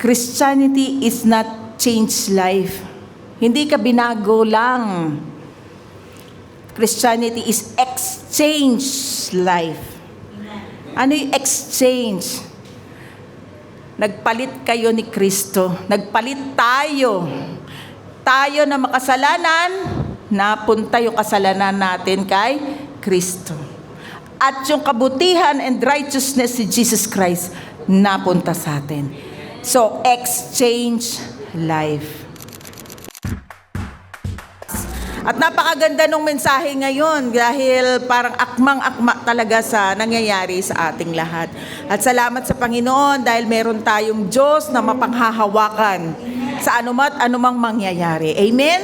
Christianity is not change life. Hindi ka binago lang. Christianity is exchange life. Ano yung exchange? Nagpalit kayo ni Kristo. Nagpalit tayo. Tayo na makasalanan, napunta yung kasalanan natin kay Kristo. At yung kabutihan and righteousness ni Jesus Christ, napunta sa atin. So, exchange life. At napakaganda ng mensahe ngayon dahil parang akmang-akma talaga sa nangyayari sa ating lahat. At salamat sa Panginoon dahil meron tayong Diyos na mapanghahawakan sa anumang mangyayari. Amen?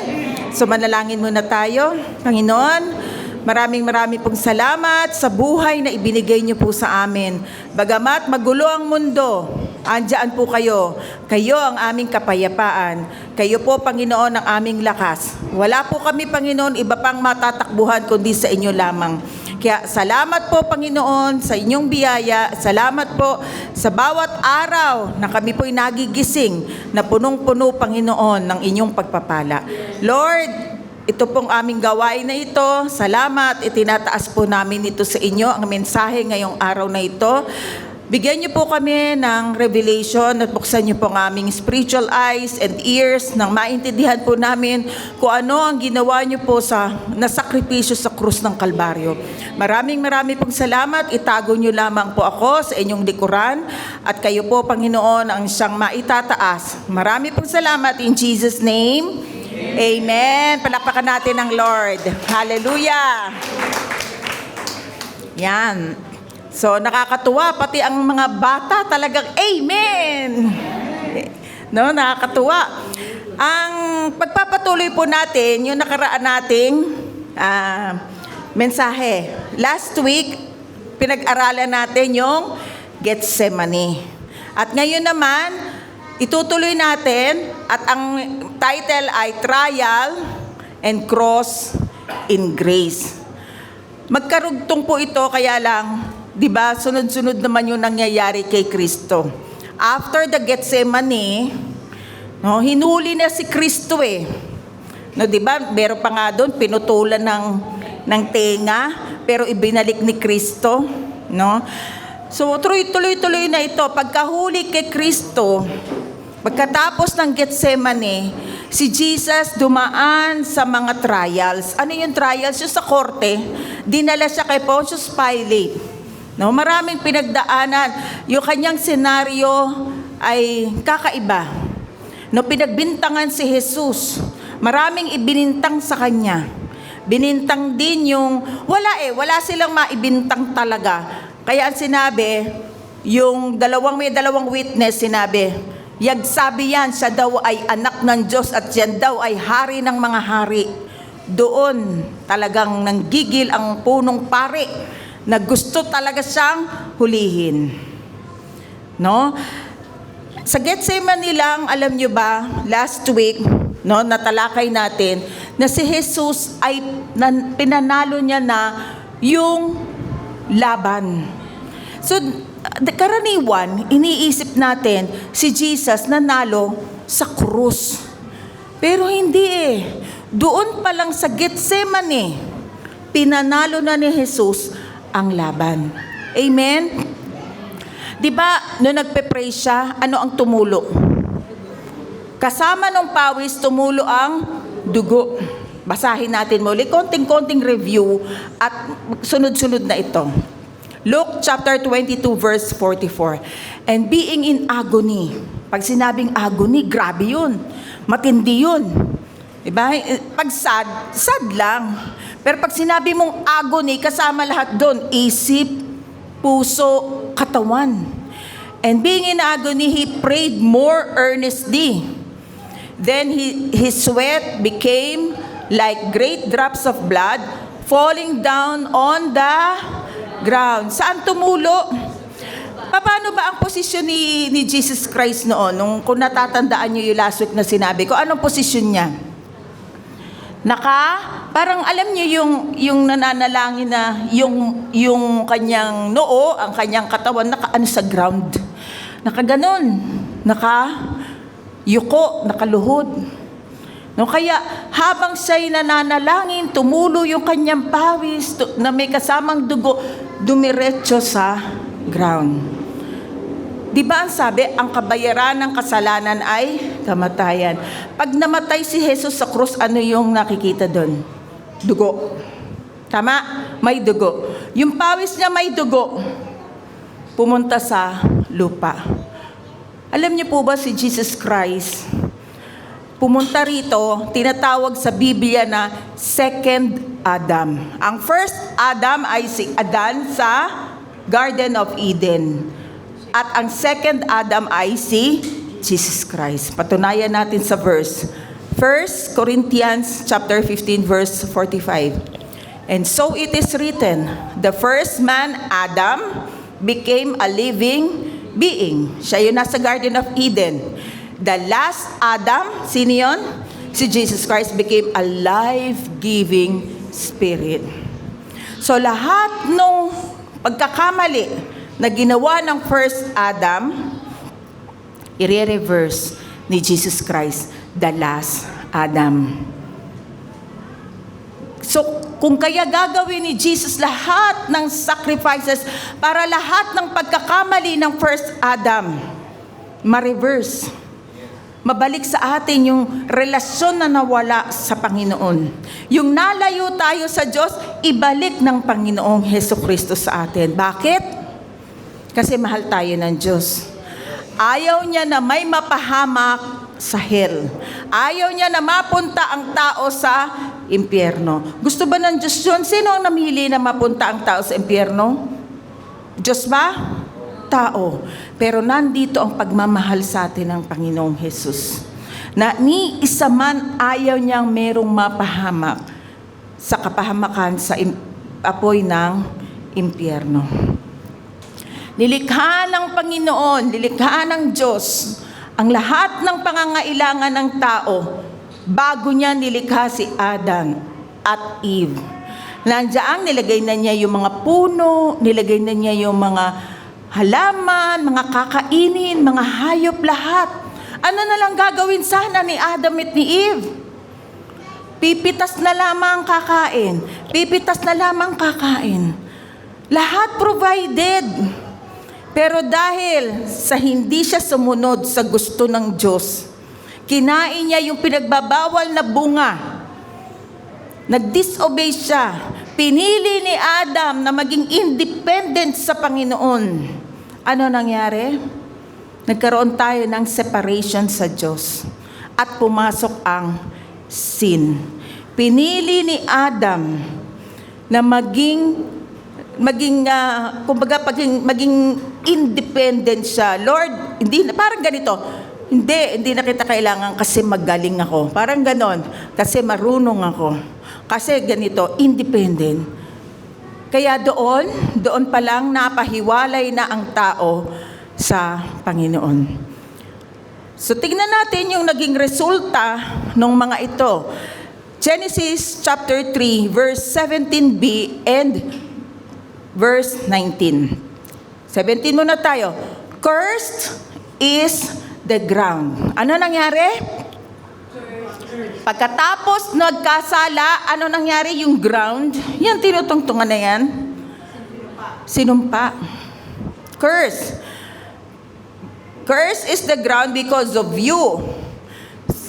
So manalangin muna tayo. Panginoon, maraming pong salamat sa buhay na ibinigay niyo po sa amin. Bagamat magulo ang mundo, andyan po kayo. Kayo ang aming kapayapaan. Kayo po, Panginoon, ang aming lakas. Wala po kami, Panginoon, iba pang matatakbuhan kundi sa inyo lamang. Kaya salamat po, Panginoon, sa inyong biyaya. Salamat po sa bawat araw na kami po'y nagigising na punong-puno, Panginoon, ng inyong pagpapala. Lord, ito pong aming gawain na ito. Salamat. Itinataas po namin ito sa inyo, ang mensahe ngayong araw na ito. Bigyan niyo po kami ng revelation at buksan niyo po ang aming spiritual eyes and ears nang maintindihan po namin kung ano ang ginawa niyo po sa nasakripisyo sa krus ng Kalbaryo. Maraming pong salamat. Itago niyo lamang po ako sa inyong likuran at kayo po, Panginoon, ang siyang maitataas. Marami pong salamat in Jesus' name. Amen. Palakpakan natin ang Lord. Hallelujah. Yan. So, nakakatuwa. Pati ang mga bata talagang amen. No, nakakatuwa. Ang pagpapatuloy po natin, yung nakaraan nating mensahe. Last week, pinag-aralan natin yung Gethsemane. At ngayon naman, itutuloy natin at ang title ay Trial and Cross in Grace. Magkarugtong po ito kaya lang, 'di ba? Sunod-sunod naman yung nangyayari kay Kristo. After the Gethsemane, no, hinuli na si Kristo eh. No, 'di ba? Meron pa nga doon pinutulan ng tenga pero ibinalik ni Kristo, no? So tuloy-tuloy na ito. Pagkahuli kay Kristo, pagkatapos ng Gethsemane, si Jesus dumaan sa mga trials. Ano yung trials? Yung sa korte, dinala siya kay Pontius Pilate. No, maraming pinagdaanan. Yung kanyang senaryo ay kakaiba. No, pinagbintangan si Jesus. Maraming ibinintang sa kanya. Binintang din yung, wala silang maibintang talaga. Kaya ang sinabi, may dalawang witness, sinabi, yagsabi yan, siya daw ay anak ng Diyos at yan daw ay hari ng mga hari. Doon talagang nanggigil ang punong pari na gusto talaga siyang hulihin. No? Sa Gethsemane lang, alam nyo ba, last week, no, natalakay natin na si Jesus ay pinanalo niya na yung laban. So, karaniwan, iniisip natin si Jesus nanalo sa krus. Pero hindi eh. Doon pa lang sa Gethsemane, pinanalo na ni Jesus ang laban. Amen? Diba, nung nagpe-pray siya, ano ang tumulo? Kasama ng pawis, tumulo ang dugo. Basahin natin muli, konting-konting review at sunod-sunod na ito. Luke chapter 22 verse 44. And being in agony. Pag sinabing agony, grabe yun. Matindi yun. Diba? Pag sad lang. Pero pag sinabi mong agony, kasama lahat doon. Isip, puso, katawan. And being in agony, he prayed more earnestly. Then his sweat became like great drops of blood falling down on the ground. Saan tumulo? Paano ba ang posisyon ni Jesus Christ noon? Kung natatandaan nyo yung last week na sinabi ko, anong posisyon niya? Parang alam nyo yung nananalangin na yung kanyang noo, ang kanyang katawan, nakaano sa ground. Nakaganon. nakayuko, nakaluhod. No, kaya habang siya'y nananalangin, tumulo yung kanyang pawis na may kasamang dugo, dumiretso sa ground. Di ba ang sabi, ang kabayaran ng kasalanan ay kamatayan. Pag namatay si Jesus sa krus, ano yung nakikita doon? Dugo. Tama? May dugo. Yung pawis niya may dugo. Pumunta sa lupa. Alam niyo po ba si Jesus Christ? Pumunta rito, tinatawag sa Biblia na second Adam. Ang first Adam ay si Adan sa Garden of Eden. At ang second Adam ay si Jesus Christ. Patunayan natin sa verse. 1 Corinthians chapter 15 verse 45. And so it is written, the first man, Adam, became a living being. Siya yun nasa Garden of Eden. The last Adam, sino yun? Si Jesus Christ became a life-giving spirit. So lahat nung pagkakamali na ginawa ng first Adam, i-reverse ni Jesus Christ, the last Adam. So kung kaya gagawin ni Jesus lahat ng sacrifices para lahat ng pagkakamali ng first Adam, ma-reverse. Mabalik sa atin yung relasyon na nawala sa Panginoon. Yung nalayo tayo sa Diyos, ibalik ng Panginoong Hesukristo sa atin. Bakit? Kasi mahal tayo ng Diyos. Ayaw niya na may mapahamak sa hell. Ayaw niya na mapunta ang tao sa impyerno. Gusto ba ng Diyos yun? Sino ang namili na mapunta ang tao sa impyerno? Diyos ba? Tao. Pero nandito ang pagmamahal sa atin ng Panginoong Hesus. Na ni isa man ayaw niyang merong mapahamak sa kapahamakan sa apoy ng impyerno. Nilikha ng Panginoon, nilikha ng Diyos ang lahat ng pangangailangan ng tao bago niya nilikha si Adan at Eve. Nandiyan, nilagay na niya yung mga puno, nilagay na niya yung mga halaman, mga kakainin, mga hayop, lahat. Ano na lang gagawin sana ni Adam at ni Eve? Pipitas na lamang kakain. Pipitas na lamang kakain. Lahat provided. Pero dahil sa hindi siya sumunod sa gusto ng Diyos, kinain niya yung pinagbabawal na bunga. Nag-disobey siya. Pinili ni Adam na maging independent sa Panginoon. Ano nangyari? Nagkaroon tayo ng separation sa Diyos. At pumasok ang sin. Pinili ni Adam na maging independent siya. Lord, parang ganito. Hindi na kita kailangan kasi magaling ako. Parang ganon. Kasi marunong ako. Kasi ganito, independent. Kaya doon pa lang napahiwalay na ang tao sa Panginoon. So tingnan natin yung naging resulta ng mga ito. Genesis chapter 3, verse 17b and verse 19. 17 muna tayo. Cursed is the ground. Ano nangyari? Pagkatapos nagkasala, ano nangyari? Yung ground, yan tinutungtungan na yan. Sinumpa. Curse. Curse is the ground because of you.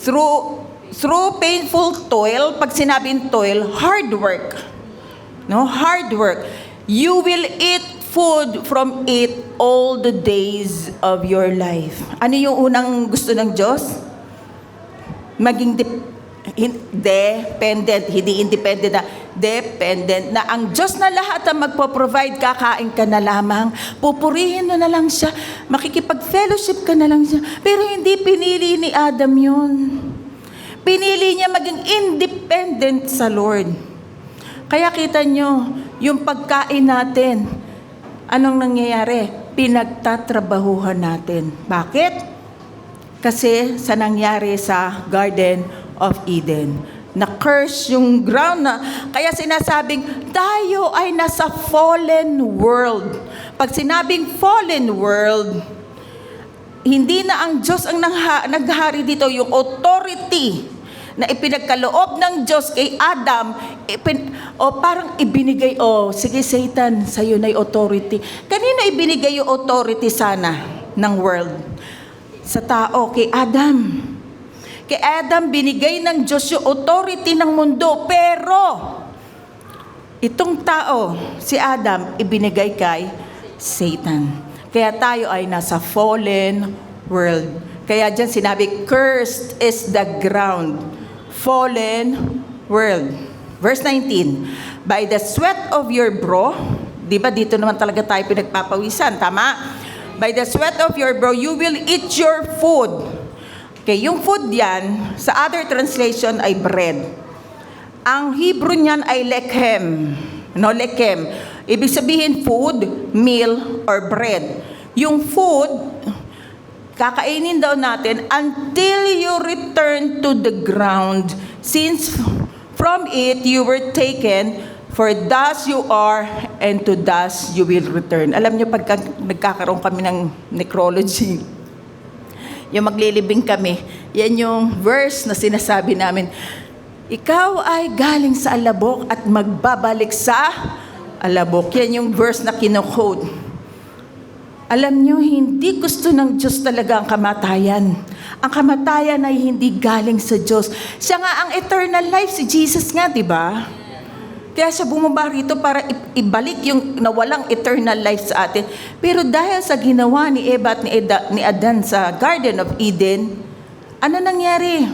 Through painful toil, pag sinabing toil, hard work. No, hard work. You will eat food from it all the days of your life. Ano yung unang gusto ng Diyos? Maging dependent, hindi independent na, dependent na ang Diyos na lahat ang magpo-provide, kakain ka na lamang, pupurihin mo na lang siya, makikipag-fellowship ka na lang siya. Pero hindi pinili ni Adam yun. Pinili niya maging independent sa Lord. Kaya kita nyo, yung pagkain natin, anong nangyayari? Pinagtatrabahuhan natin. Bakit? Kasi sa nangyari sa Garden of Eden, na-curse yung ground na, kaya sinasabing, tayo ay nasa fallen world. Pag sinabing fallen world, hindi na ang Diyos ang naghari dito, yung authority na ipinagkaloob ng Diyos kay Adam, parang ibinigay, sige Satan, sa'yo na yung authority. Kanino ibinigay yung authority sana ng world? Sa tao, kay Adam. Kay Adam, binigay ng Diyos yung authority ng mundo, pero itong tao, si Adam, ibinigay kay Satan. Kaya tayo ay nasa fallen world. Kaya dyan sinabi, cursed is the ground. Fallen world. Verse 19, by the sweat of your brow, di ba dito naman talaga tayo pinagpapawisan, tama? By the sweat of your brow, you will eat your food. Okay, yung food yan, sa other translation ay bread. Ang Hebrew niyan ay lechem. Lechem. Ibig sabihin food, meal, or bread. Yung food, kakainin daw natin until you return to the ground, since from it you were taken, for thus you are, and to thus you will return. Alam niyo, pagka nagkakaroon kami ng necrology, yung maglilibing kami, yan yung verse na sinasabi namin, ikaw ay galing sa alabok at magbabalik sa alabok. Yan yung verse na kino-quote. Alam nyo, hindi gusto ng Diyos talaga ang kamatayan. Ang kamatayan ay hindi galing sa Diyos. Siya nga ang eternal life, si Jesus nga, di ba? Kaya siya bumaba rito para ibalik yung nawalang eternal life sa atin. Pero dahil sa ginawa ni Eva at ni Adan sa Garden of Eden, ano nangyari?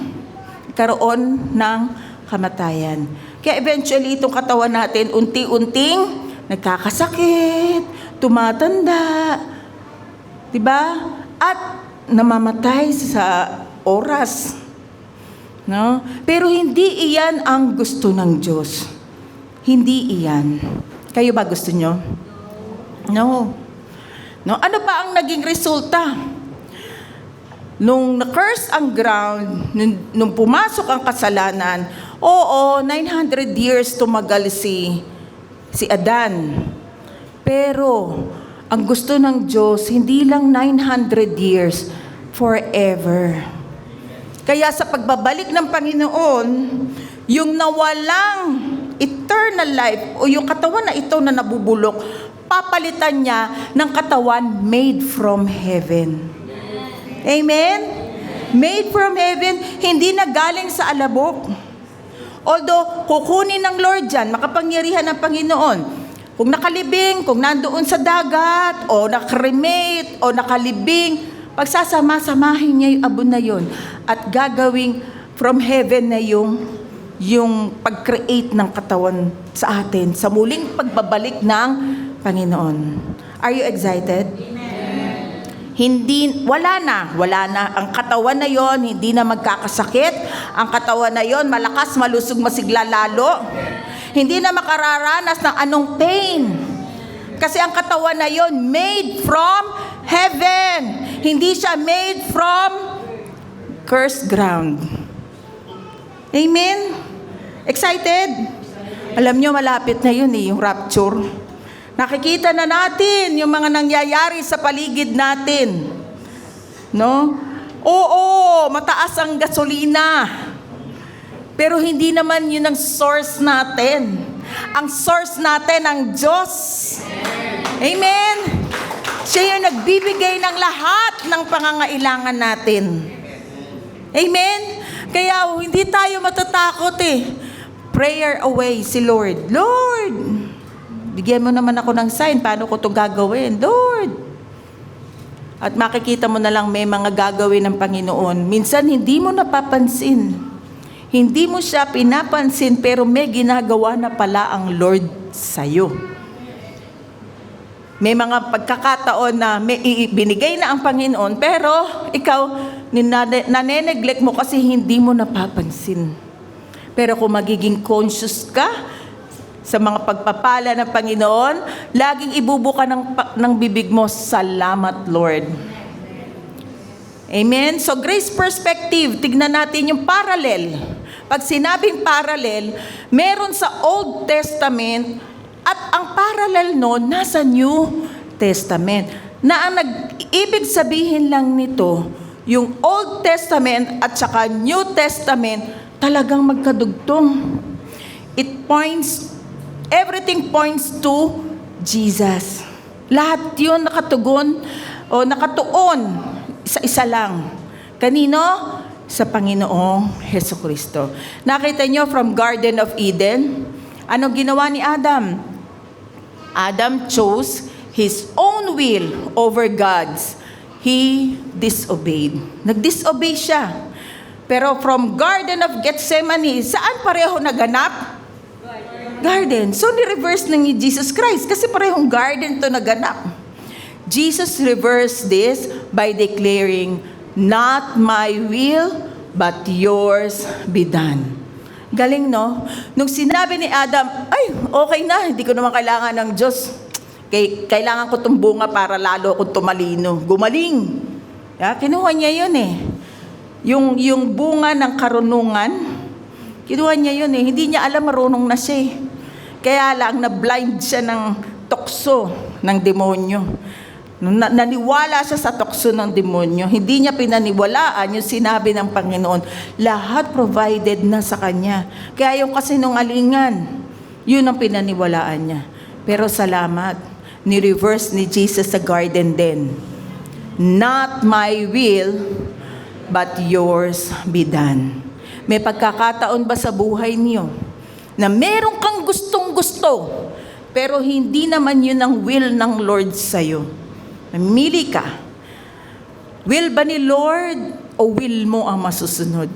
Karoon ng kamatayan. Kaya eventually, itong katawan natin, unti-unting nagkakasakit, tumatanda, diba? At namamatay sa oras. No? Pero hindi iyan ang gusto ng Diyos. Hindi iyan. Kayo ba gusto nyo? No. No? Ano pa ang naging resulta? Nung na-curse ang ground, nung pumasok ang kasalanan, 900 years tumagal si Adan. Pero, ang gusto ng Diyos, hindi lang 900 years, forever. Kaya sa pagbabalik ng Panginoon, yung nawalang eternal life, o yung katawan na ito na nabubulok, papalitan niya ng katawan made from heaven. Amen? Made from heaven, hindi na galing sa alabok. Although, kukunin ng Lord dyan, makapangyarihan ng Panginoon. Kung nakalibing, kung nandoon sa dagat, o nakremate, o nakalibing, pagsasama-samahin niya yung abon na yun. At gagawing from heaven na yung pag-create ng katawan sa atin, sa muling pagbabalik ng Panginoon. Are you excited? Wala na. Ang katawan na yon, hindi na magkakasakit. Ang katawan na yon, malakas, malusog, masigla lalo. Hindi na makararanas ng anong pain. Kasi ang katawan na yon, made from heaven. Hindi siya made from cursed ground. Amen? Excited? Alam nyo, malapit na yun yung rapture. Nakikita na natin yung mga nangyayari sa paligid natin. No? Oo, mataas ang gasolina. Pero hindi naman yun ang source natin. Ang source natin ang Diyos. Amen? Siya yung nagbibigay ng lahat ng pangangailangan natin. Amen? Kaya hindi tayo matatakot Prayer away si Lord. Lord, bigyan mo naman ako ng sign, paano ko ito gagawin? Lord. At makikita mo na lang may mga gagawin ng Panginoon. Minsan hindi mo napapansin. Hindi mo siya pinapansin, pero may ginagawa na pala ang Lord sa'yo. May mga pagkakataon na may binigay na ang Panginoon, pero ikaw, naneneglect mo kasi hindi mo napapansin. Pero kung magiging conscious ka sa mga pagpapala ng Panginoon, laging ibubuka ng bibig mo, salamat Lord. Amen? So grace perspective, tignan natin yung parallel. Pag sinabing parallel, meron sa Old Testament at ang parallel noon nasa New Testament. Na ang ibig sabihin lang nito, yung Old Testament at saka New Testament talagang magkadugtong. Everything points to Jesus. Lahat yun nakatuon sa isa lang. Kanino? Sa Panginoong Hesukristo. Nakita nyo from Garden of Eden, anong ginawa ni Adam? Adam chose his own will over God's. He disobeyed. Nag-disobey siya. Pero from Garden of Gethsemane, saan pareho naganap? Garden. So, ni-reverse na ni Jesus Christ kasi parehong garden to naganap. Jesus reversed this by declaring, "Not my will, but yours be done." Galing, no? Nung sinabi ni Adam, ay, okay na, hindi ko naman kailangan ng Diyos. Kailangan ko itong bunga para lalo akong tumalino. Gumaling. Kinuha niya yun eh. Yung bunga ng karunungan, kinuha niya yun eh. Hindi niya alam, marunong na siya eh. Kaya lang, na-blind siya ng tukso ng demonyo. Naniwala siya sa tukso ng demonyo. Hindi niya pinaniwalaan yung sinabi ng Panginoon. Lahat provided na sa kanya. Kaya yung kasinungalingan, yun ang pinaniwalaan niya. Pero salamat, ni-reverse ni Jesus sa garden din. Not my will, but yours be done. May pagkakataon ba sa buhay niyo na meron kang gustong-gusto, pero hindi naman yun ang will ng Lord sa'yo? Mamili ka. Will ba ni Lord o will mo ang masusunod?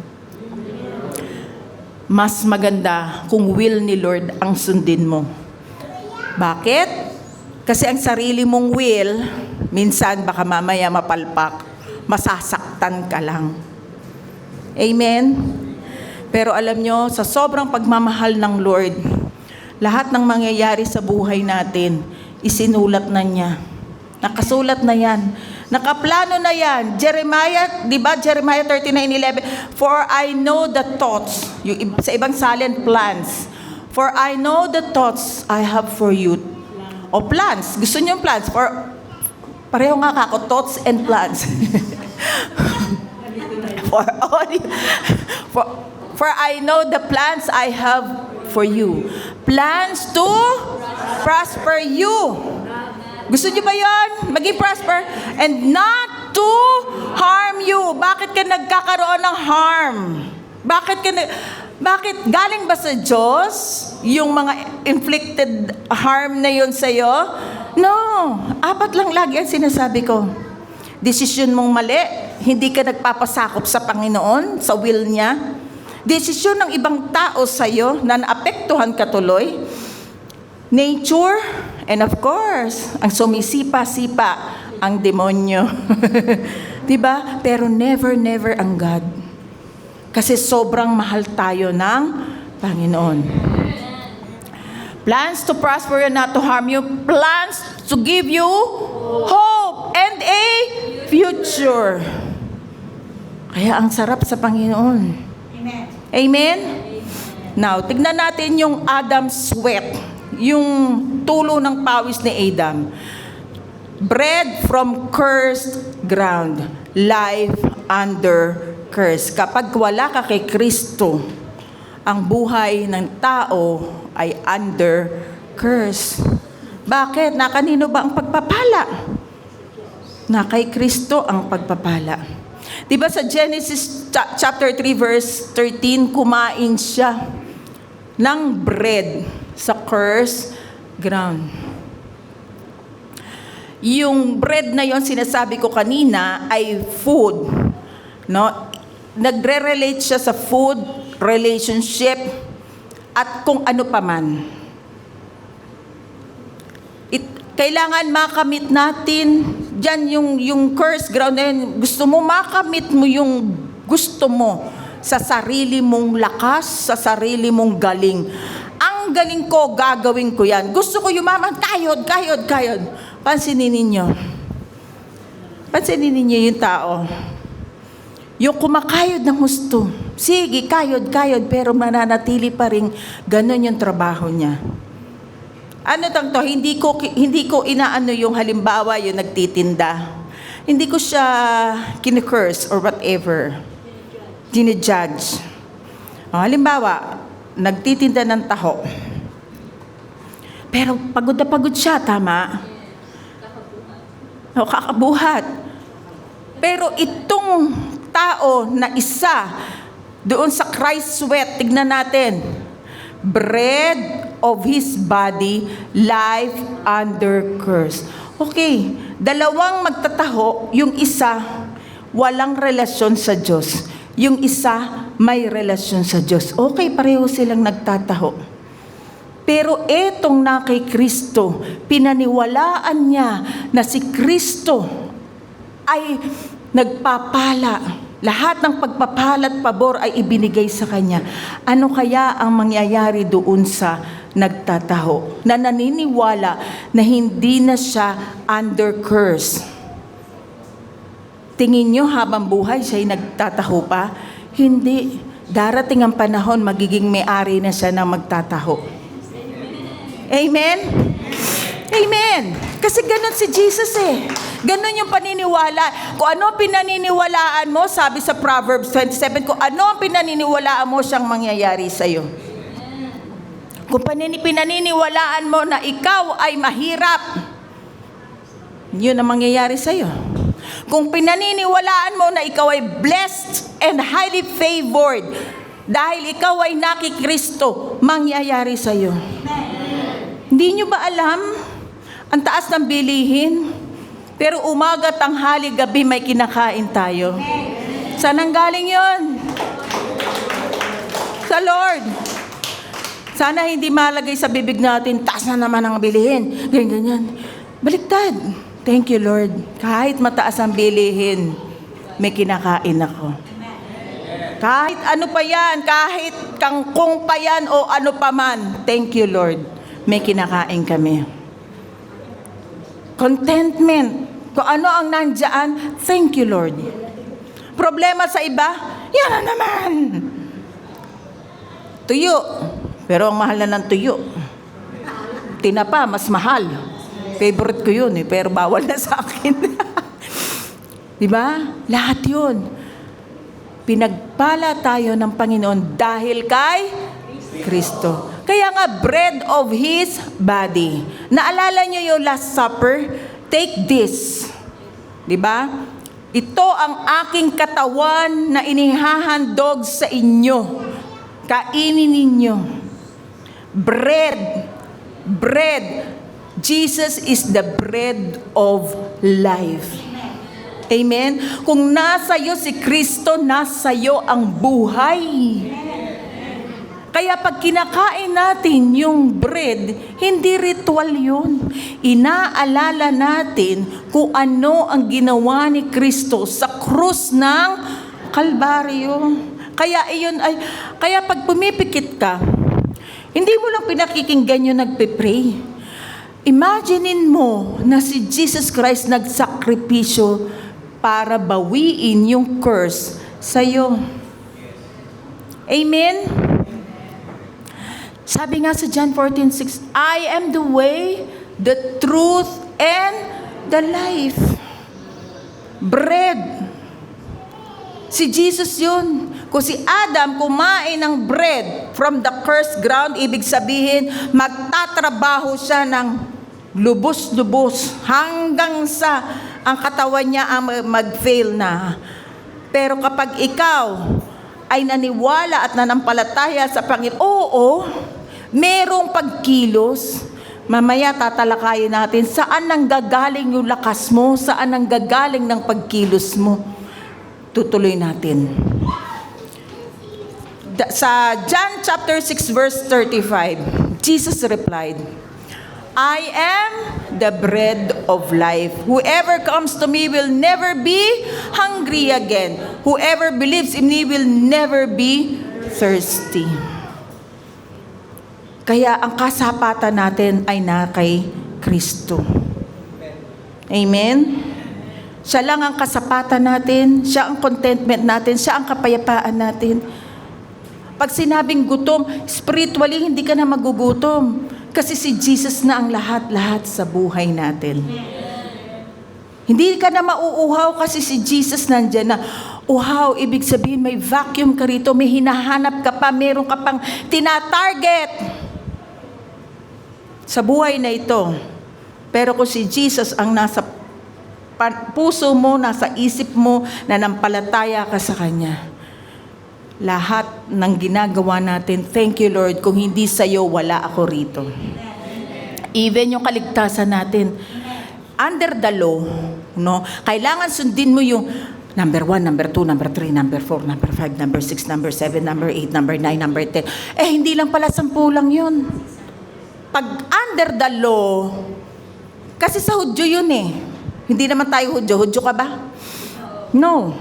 Mas maganda kung will ni Lord ang sundin mo. Bakit? Kasi ang sarili mong will, minsan baka mamaya mapalpak, masasaktan ka lang. Amen? Pero alam nyo, sa sobrang pagmamahal ng Lord, lahat ng mangyayari sa buhay natin, isinulat na niya. Nakasulat na yan. Nakaplano na yan. Jeremiah, di ba? Jeremiah 39:11. For I know the thoughts, sa ibang silent plans. For I know the thoughts I have for you. O plans. Gusto niyo yung plans? Pareho nga kako, thoughts and plans. For I know the plans I have for you. Plans to prosper you. Gusto niyo ba yun? Maging prosper? And not to harm you. Bakit ka nagkakaroon ng harm? Bakit? Galing ba sa Diyos yung mga inflicted harm na yun sa'yo? No. 4 lang lagi ang sinasabi ko. Desisyon mong mali, hindi ka nagpapasakop sa Panginoon, sa will niya. Desisyon ng ibang tao sa'yo na naapektuhan ka tuloy. Nature, and of course, ang sumisipa-sipa, ang demonyo. Diba? Pero never ang God. Kasi sobrang mahal tayo ng Panginoon. Plans to prosper and not to harm you. Plans to give you hope and a future. Kaya ang sarap sa Panginoon. Amen. Amen? Now, tignan natin yung Adam's sweat. Yung tulo ng pawis ni Adam. Bread from cursed ground. Life under curse. Kapag wala ka kay Kristo, ang buhay ng tao ay under curse. Bakit? Na kanino ba ang pagpapala? Na kay Kristo ang pagpapala. Diba sa Genesis chapter 3 verse 13, kumain siya ng bread sa cursed ground. Yung bread na yon, sinasabi ko kanina, ay food. No? Nagre-relate siya sa food, relationship, at kung ano pa man. Kailangan makamit natin dyan yung cursed ground na yun. Gusto mo makamit mo yung gusto mo sa sarili mong lakas, sa sarili mong galing. Ang galing ko, gagawin ko yan. Gusto ko yumaman, kayod. Pansinin ninyo yung tao. Yung kumakayod ng husto. Sige, kayod, pero mananatili pa rin ganun yung trabaho niya. Ano tang to? Hindi ko inaano yung halimbawa yung nagtitinda. Hindi ko siya kine-curse or whatever. Dinijudge. Halimbawa, nagtitinda ng taho. Pero pagod na pagod siya, tama? Kakabuhat. Pero itong tao na isa, doon sa Christ's sweat, tignan natin. Bread of His body, life under curse. Okay, dalawang magtataho, yung isa, walang relasyon sa Diyos. Yung isa, may relasyon sa Diyos. Okay, pareho silang nagtataho. Pero etong na kay Kristo, pinaniwalaan niya na si Kristo ay nagpapala. Lahat ng pagpapala at pabor ay ibinigay sa Kanya. Ano kaya ang mangyayari doon sa nagtataho? Na naniniwala na hindi na siya under curse. Tingin nyo habang buhay siya'y nagtataho pa? Hindi. Darating ang panahon, magiging may-ari na siya na magtataho. Amen? Amen. Kasi ganun si Jesus eh. Ganun yung paniniwala. Kung ano ang pinaniniwalaan mo, sabi sa Proverbs 27, kung ano ang pinaniniwalaan mo, siyang mangyayari sa'yo. Kung pinaniniwalaan mo na ikaw ay mahirap, yun ang mangyayari sa'yo. Kung pinaniniwalaan mo na ikaw ay blessed and highly favored, dahil ikaw ay nakikristo, mangyayari sa'yo. Hindi nyo ba alam? Ang taas ng bilihin, pero umaga, tanghali, gabi may kinakain tayo. Saan ang galing yon? Sa Lord. Sana hindi malagay sa bibig natin, taas na naman ang bilihin. Ganyan. Baliktad. Thank you, Lord. Kahit mataas ang bilihin, may kinakain ako. Kahit ano pa yan, kahit kangkong pa yan o ano pa man, thank you, Lord. May kinakain kami. Contentment. Kung ano ang nandyan, thank you, Lord. Problema sa iba, yan na naman. Tuyo. Pero ang mahal na ng tuyo. Tinapa, mas mahal. Favorite ko yun pero bawal na sa akin. Diba? Lahat yun. Pinagpala tayo ng Panginoon dahil kay Kristo. Kaya nga, bread of His body. Naalala nyo yung Last Supper? Take this. Diba? Ito ang aking katawan na inihahandog sa inyo. Kainin ninyo. Bread. Bread. Jesus is the bread of life. Amen? Kung nasa iyo si Kristo, nasa iyo ang buhay. Kaya pag kinakain natin yung bread, hindi ritual yun. Inaalala natin kung ano ang ginawa ni Kristo sa krus ng Kalbaryo. Kaya pag pumipikit ka, hindi mo lang pinakikinggan yung nagpe-pray. Imaginein mo na si Jesus Christ nagsakripisyo para bawiin yung curse sa'yo. Amen? Sabi nga sa John 14:6, I am the way, the truth, and the life. Bread. Si Jesus yun. Kung si Adam kumain ng bread from the cursed ground, ibig sabihin, magtatrabaho siya ng lubos-lubos hanggang sa ang katawan niya ang mag-fail na. Pero kapag ikaw ay naniwala at nanampalataya sa Panginoon, oo, merong pagkilos. Mamaya tatalakayin natin saan nanggagaling yung lakas mo, saan nanggagaling ng pagkilos mo. Tutuloy natin. Sa John chapter 6 verse 35, Jesus replied, I am the bread of life. Whoever comes to me will never be hungry again. Whoever believes in me will never be thirsty. Kaya ang kasapatan natin ay na kay Kristo. Amen? Siya lang ang kasapatan natin, siya ang contentment natin, siya ang kapayapaan natin. Pag sinabing gutom, spiritually hindi ka na magugutom. Kasi si Jesus na ang lahat-lahat sa buhay natin. Hindi ka na mauuhaw kasi si Jesus nandyan na. Uhaw, ibig sabihin may vacuum ka rito, may hinahanap ka pa, meron ka pang tinatarget sa buhay na ito. Pero kung si Jesus ang nasa puso mo, nasa isip mo, nanampalataya ka sa Kanya, lahat ng ginagawa natin, thank you Lord, kung hindi sa'yo, wala ako rito. Even yung kaligtasan natin, under the law, no? Kailangan sundin mo yung number 1, number 2, number 3, number 4, number 5, number 6, number 7, number 8, number 9, number 10. Hindi lang pala 10 lang yun. Pag under the law, kasi sa Hudyo yun Hindi naman tayo Hudyo. Hudyo ka ba? No.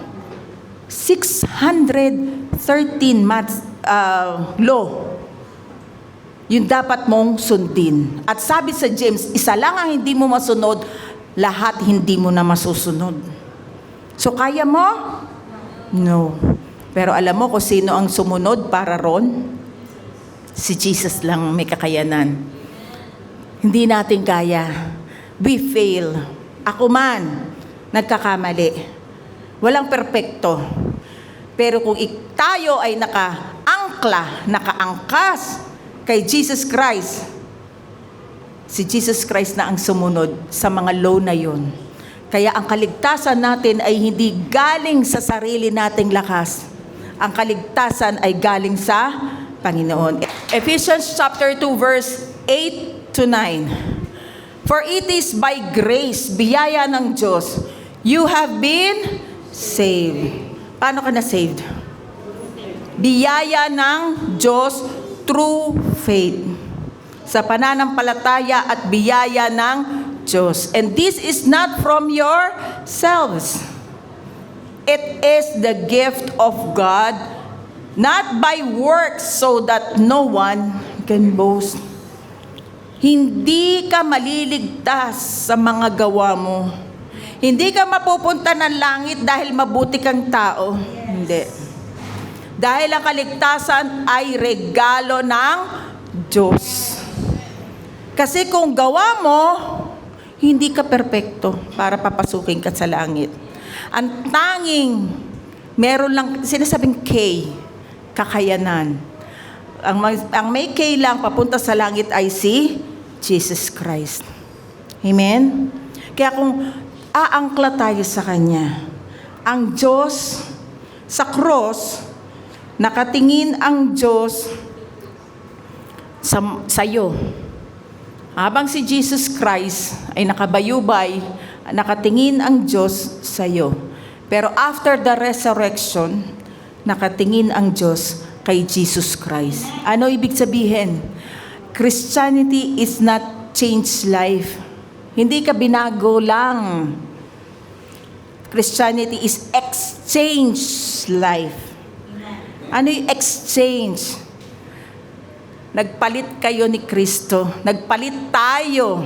613 law. Yun dapat mong sundin. At sabi sa James, isa lang ang hindi mo masunod, lahat hindi mo na masusunod. So kaya mo? No. Pero alam mo kung sino ang sumunod para ron? Si Jesus lang may kakayanan. Hindi natin kaya. We fail. Ako man, nagkakamali. Walang perpekto. Pero kung tayo ay nakaangkas kay Jesus Christ, si Jesus Christ na ang sumunod sa mga law na yun. Kaya ang kaligtasan natin ay hindi galing sa sarili nating lakas. Ang kaligtasan ay galing sa Panginoon. Ephesians chapter 2 verse 8 to 9. For it is by grace, biyaya ng Diyos, you have been saved. Paano ka na-saved? Biyaya ng Diyos through faith. Sa pananampalataya at biyaya ng Diyos. And this is not from yourselves. It is the gift of God, not by works, so that no one can boast. Hindi ka maliligtas sa mga gawa mo. Hindi ka mapupunta ng langit dahil mabuti kang tao. Hindi. Dahil ang kaligtasan ay regalo ng Diyos. Kasi kung gawa mo, hindi ka perpekto para papasukin ka sa langit. Ang tanging, meron lang, sinasabing K, kakayanan. Ang may K lang papunta sa langit ay si Jesus Christ. Amen? Kaya kung aangkla tayo sa Kanya, ang Diyos sa cross, nakatingin ang Diyos sa iyo. Habang si Jesus Christ ay nakabayubay, nakatingin ang Diyos sa iyo. Pero after the resurrection, nakatingin ang Diyos kay Jesus Christ. Ano ibig sabihin? Christianity is not changed life. Hindi ka binago lang. Christianity is exchange life. Ano yung exchange? Nagpalit kayo ni Kristo. Nagpalit tayo.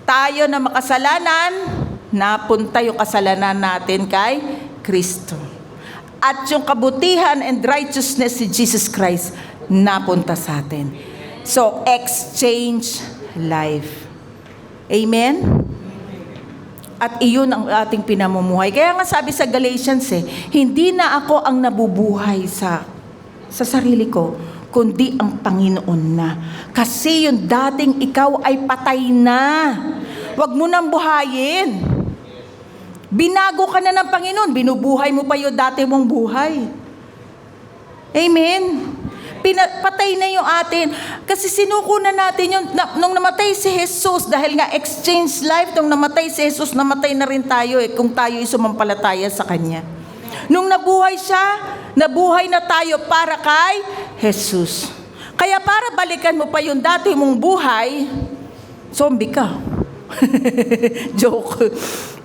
Tayo na makasalanan, napunta yung kasalanan natin kay Kristo. At yung kabutihan and righteousness si Jesus Christ, napunta sa atin. So, exchange life. Amen? At iyon ang ating pinamumuhay. Kaya nga sabi sa Galatians hindi na ako ang nabubuhay sa sarili ko, kundi ang Panginoon na. Kasi yung dating ikaw ay patay na. Huwag mo nang buhayin. Binago ka na ng Panginoon, binubuhay mo pa yung dati mong buhay. Amen? Patay na yung atin. Kasi sinuko na natin yun. Nung namatay si Jesus, dahil nga exchange life, nung namatay si Jesus, namatay na rin tayo kung tayo ay sumampalataya sa Kanya. Nung nabuhay siya, nabuhay na tayo para kay Jesus. Kaya para balikan mo pa yung dati mong buhay, zombie ka. Joke.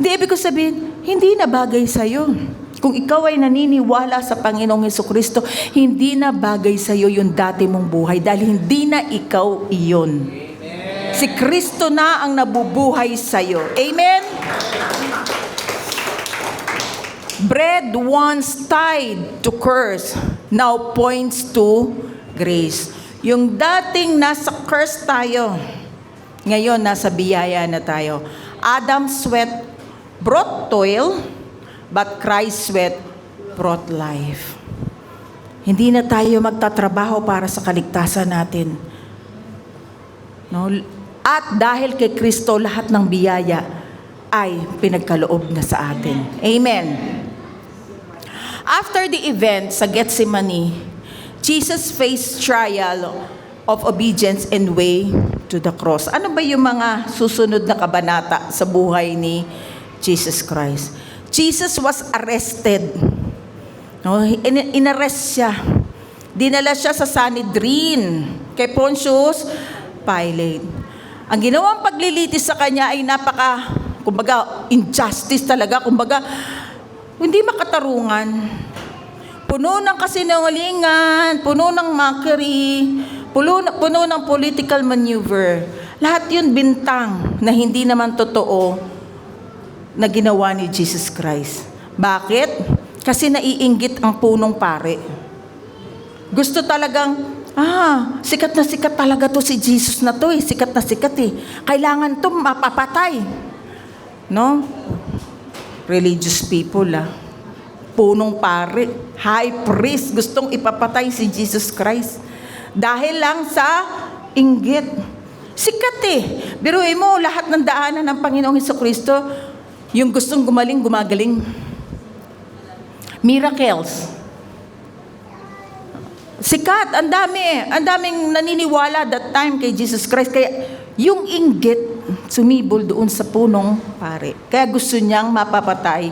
Hindi, ibig ko sabihin, hindi na bagay sa'yo. Kung ikaw ay naniniwala sa Panginoong Jesucristo, hindi na bagay sa'yo yung dati mong buhay dahil hindi na ikaw iyon. Si Kristo na ang nabubuhay sa'yo. Amen? Bread once tied to curse now points to grace. Yung dating nasa curse tayo, ngayon nasa biyaya na tayo. Adam's sweat brought toil, but Christ's sweat brought life. Hindi na tayo magtatrabaho para sa kaligtasan natin. No? At dahil kay Kristo, lahat ng biyaya ay pinagkaloob na sa atin. Amen. After the event sa Gethsemane, Jesus faced trial of obedience and way to the cross. Ano ba yung mga susunod na kabanata sa buhay ni Jesus Christ? Jesus was arrested. No, inarrest siya. Dinala siya sa Sanhedrin kay Pontius Pilate. Ang ginawang paglilitis sa kanya ay kumbaga, injustice talaga. Kumbaga, hindi makatarungan. Puno ng kasinungalingan, puno ng mockery, puno ng political maneuver. Lahat yun bintang na hindi naman totoo na ginawa ni Jesus Christ. Bakit? Kasi naiinggit ang punong pare. Gusto talagang, sikat na sikat talaga to si Jesus na to eh. Sikat na sikat eh. Kailangan to mapapatay. No? Religious people punong pare, high priest, gustong ipapatay si Jesus Christ. Dahil lang sa inggit. Sikat eh. Biruin mo, lahat ng daanan ng Panginoong Hesukristo, yung gustong gumaling, gumagaling. Miracles. Sikat, ang daming naniniwala that time kay Jesus Christ. Kaya yung inggit, sumibol doon sa punong pare. Kaya gusto niyang mapapatay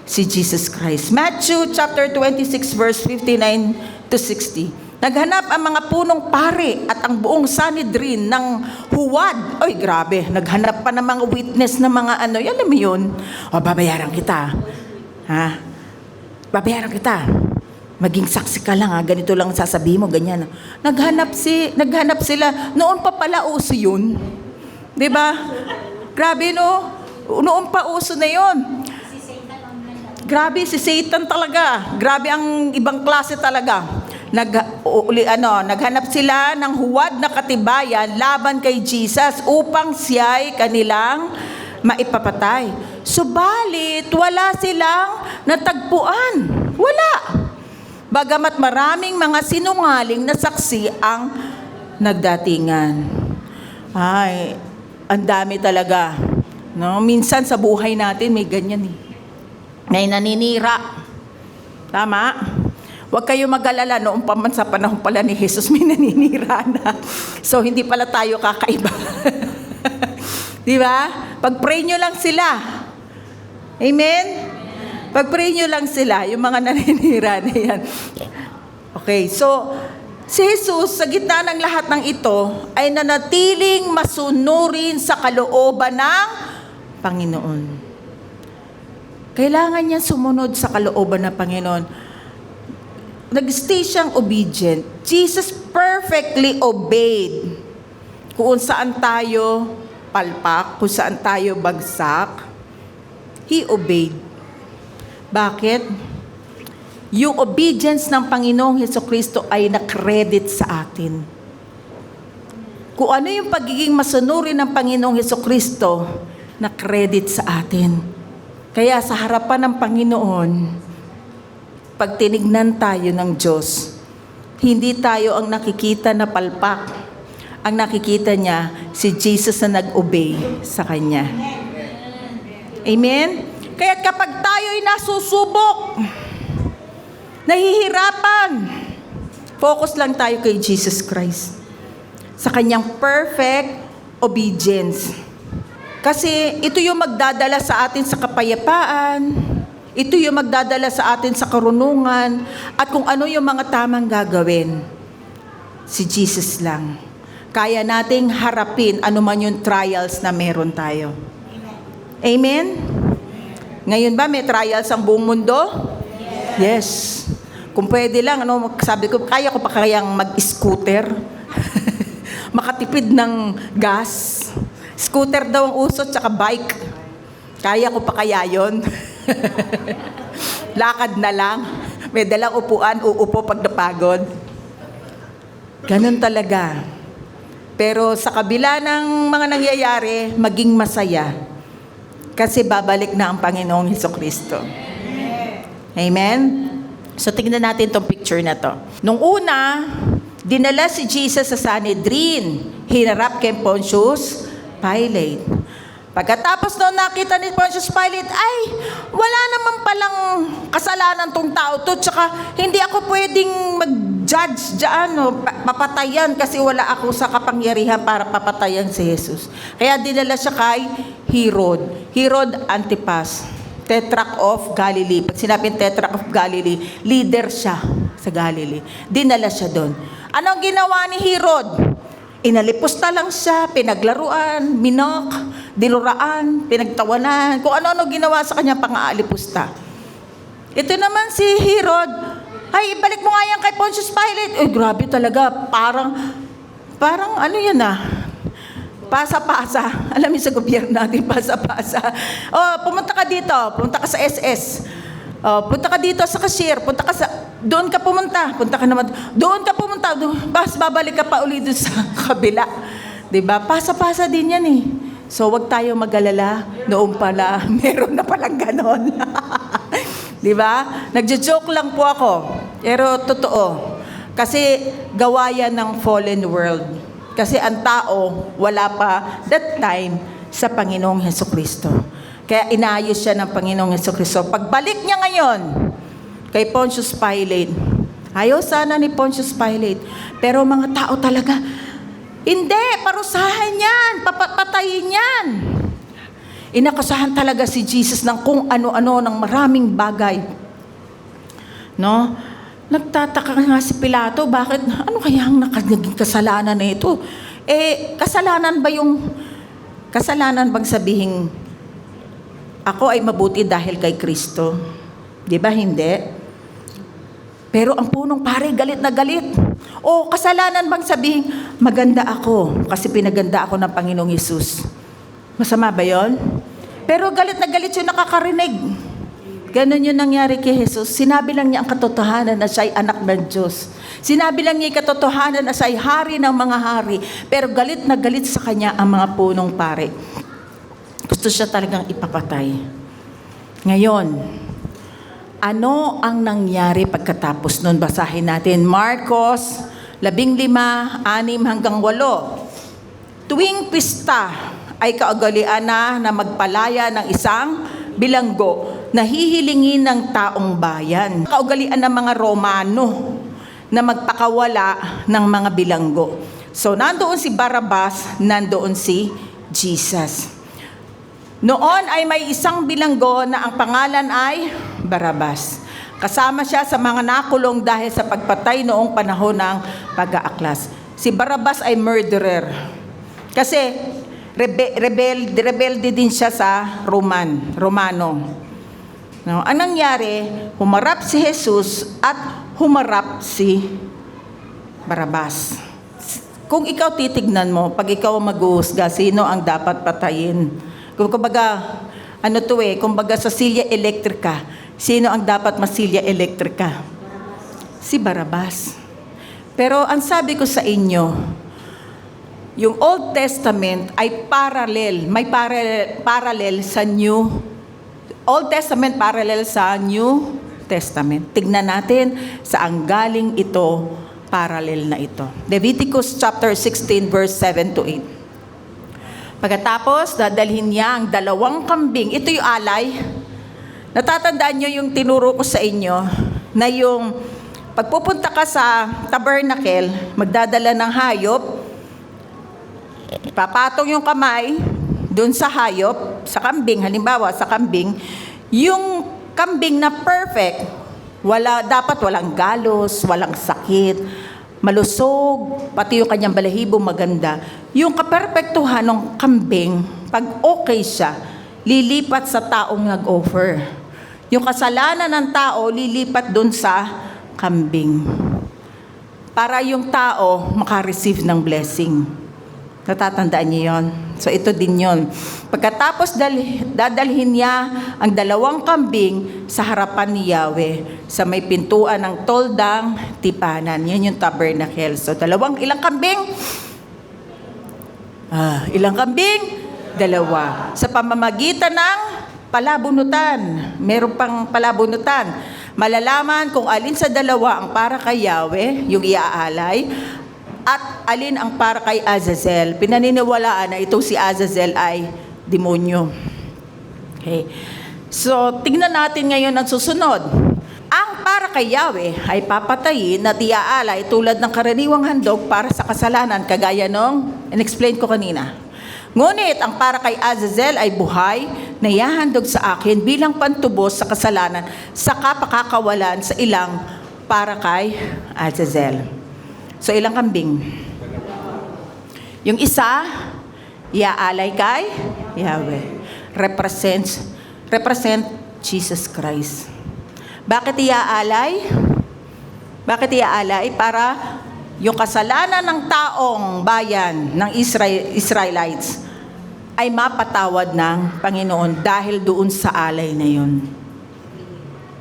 si Jesus Christ. Matthew chapter 26 verse 59 to 60. Naghanap ang mga punong pare at ang buong Sanhedrin ng huwad. Oy, grabe. Naghanap pa ng mga witness na mga alam mo yun? Babayaran kita. Babayaran kita. Maging saksi ka lang ganito lang sasabihin mo, ganyan. Naghanap sila. Noon pa pala uso yun. 'Di ba? Grabe no. Noon pa uso na yun. Grabe si Satan talaga. Grabe ang ibang klase talaga. Naghanap sila ng huwad na katibayan laban kay Jesus upang siya'y kanilang maipapatay. Subalit, wala silang natagpuan. Wala. Bagamat maraming mga sinungaling na saksi ang nagdatingan. Ay, ang dami talaga. No? Minsan sa buhay natin may ganyan eh. May naninira. Tama? Huwag kayo mag-alala, noong paman sa panahon pala ni Jesus, may naninira na. So, hindi pala tayo kakaiba. Di ba? Pag-pray nyo lang sila. Amen? Pag-pray nyo lang sila, yung mga naninira na yan. Okay, so, si Jesus, sa gitna ng lahat ng ito, ay nanatiling masunurin sa kalooban ng Panginoon. Kailangan niya sumunod sa kalooban ng Panginoon. Nag-stay siyang obedient. Jesus perfectly obeyed. Kung saan tayo palpak, kung saan tayo bagsak, He obeyed. Bakit? Yung obedience ng Panginoong Hesukristo ay na-credit sa atin. Kung ano yung pagiging masunurin ng Panginoong Hesukristo, na-credit sa atin. Kaya sa harapan ng Panginoon, pag tinignan tayo ng Diyos, hindi tayo ang nakikita na palpak. Ang nakikita niya, si Jesus na nag-obey sa Kanya. Amen? Kaya kapag tayo'y nasusubok, nahihirapan, focus lang tayo kay Jesus Christ. Sa Kanyang perfect obedience. Kasi ito yung magdadala sa atin sa kapayapaan, ito yung magdadala sa atin sa karunungan, at kung ano yung mga tamang gagawin. Si Jesus lang. Kaya nating harapin anuman yung trials na meron tayo. Amen? Ngayon ba may trials ang buong mundo? Yes. Kung pwede lang, sabi ko, kaya ko pa kayang mag-scooter? Makatipid ng gas? Scooter daw ang uso, tsaka bike. Kaya ko pa kaya yun? Lakad na lang. May dalang upuan, uupo pag napagod. Ganun talaga. Pero sa kabila ng mga nangyayari, maging masaya. Kasi babalik na ang Panginoong Hesukristo. Amen? So tingnan natin tong picture na to. Nung una, dinala si Jesus sa Sanhedrin. Hinarap kay Pontius Pilate. Pagkatapos noon nakita ni Pontius Pilate, ay, wala naman palang kasalanan tong tao to, tsaka hindi ako pwedeng mag-judge dyan, papatayan kasi wala ako sa kapangyarihan para papatayan si Jesus. Kaya dinala siya kay Herod Antipas, Tetrarch of Galilee. Pag sinabing Tetrarch of Galilee, leader siya sa Galilee. Dinala siya doon. Anong ginawa ni Herod? Inalipusta lang siya, pinaglaruan, minok, dinuraan, pinagtawanan, kung ano-ano ginawa sa kanya pang-aalipusta. Ito naman si Herod, ay, ibalik mo nga yan kay Pontius Pilate. Eh, grabe talaga, parang ano yan pasa-pasa. Alam niyo sa gobyerno natin, pasa-pasa. Oh, pumunta ka dito, pumunta ka sa SS. Oh, punta ka dito sa cashier, doon ka pumunta bas babalik ka pa uli doon sa kabila. 'Di ba? Pasa-pasa din 'yan eh. So wag tayo mag-alala, noon pala meron na palang ganon. 'Di ba? Nagjo-joke lang po ako, pero totoo. Kasi gawa yan ng fallen world. Kasi ang tao wala pa that time sa Panginoong Hesukristo. Kaya inayos siya ng Panginoong Hesukristo. Pagbalik niya ngayon kay Pontius Pilate, ayaw sana ni Pontius Pilate. Pero mga tao talaga, hindi, parusahan yan, patayin yan. Inakusahan talaga si Jesus ng kung ano-ano, ng maraming bagay. No? Nagtataka nga si Pilato, bakit, ano kaya ang naging kasalanan na ito? Kasalanan bang sabihin, ako ay mabuti dahil kay Kristo? Di ba hindi? Pero ang punong pare, galit na galit. O kasalanan bang sabihin, maganda ako kasi pinaganda ako ng Panginoong Hesus? Masama ba yon? Pero galit na galit yung nakakarinig. Ganon yung nangyari kay Jesus. Sinabi lang niya ang katotohanan na siya ay anak ng Diyos. Sinabi lang niya ang katotohanan na siya ay hari ng mga hari. Pero galit na galit sa kanya ang mga punong pare. Gusto siya talagang ipapatay. Ngayon, ano ang nangyari pagkatapos nun? Basahin natin. Marcos 15:6-8. Tuwing pista ay kaugalian na magpalaya ng isang bilanggo na hihilingin ng taong bayan. Kaugalian ng mga Romano na magpakawala ng mga bilanggo. So, nandoon si Barabas, nandoon si Jesus. Noon ay may isang bilanggo na ang pangalan ay Barabas. Kasama siya sa mga nakulong dahil sa pagpatay noong panahon ng pag-aaklas. Si Barabas ay murderer. Kasi rebelde din siya sa Romano. No, ang nangyari, humarap si Jesus at humarap si Barabas. Kung ikaw titignan mo, pag ikaw maghuhusga, sino ang dapat patayin? Kumbaga, kumbaga sa silya elektrika, sino ang dapat masilya elektrika? Si Barabas. Pero ang sabi ko sa inyo, yung Old Testament ay may parallel sa Old Testament parallel sa New Testament. Tignan natin saan galing ito, parallel na ito. Leviticus chapter 16 verse 7-8. Pagkatapos, dadalhin niya ang 2 kambing. Ito yung alay. Natatandaan niyo yung tinuro ko sa inyo na yung pagpupunta ka sa tabernacle, magdadala ng hayop, papatong yung kamay doon sa hayop, sa kambing, halimbawa sa kambing, yung kambing na perfect, dapat walang galos, walang sakit, malusog, pati yung kanyang balahibo maganda. Yung kaperpektuhan ng kambing, pag okay siya, lilipat sa taong nag-offer. Yung kasalanan ng tao, lilipat dun sa kambing. Para yung tao makareceive ng blessing. Natatandaan niyo yun? So ito din yun. Pagkatapos dadalhin niya ang 2 kambing sa harapan ni Yahweh sa may pintuan ng toldang tipanan. Yan yung tabernacle. So ilang kambing? Ilang kambing? Dalawa. Sa pamamagitan ng palabunutan. Meron pang palabunutan. Malalaman kung alin sa dalawa ang para kay Yahweh, yung iaalay, at alin ang para kay Azazel. Pinaniniwalaan na itong si Azazel ay demonyo. Okay. So, tingnan natin ngayon ang susunod. Ang para kay Yahweh ay papatayin at iaalay tulad ng karaniwang handog para sa kasalanan, kagaya nung in-explain ko kanina. Ngunit ang para kay Azazel ay buhay na ihahandog sa akin bilang pantubos sa kasalanan sa kapakakawalan sa ilang para kay Azazel. So, ilang kambing? Yung isa, iaalay kay Yahweh. Represent Jesus Christ. Bakit iaalay? Bakit iaalay? Para yung kasalanan ng taong bayan ng Israelites ay mapatawad ng Panginoon dahil doon sa alay na yun.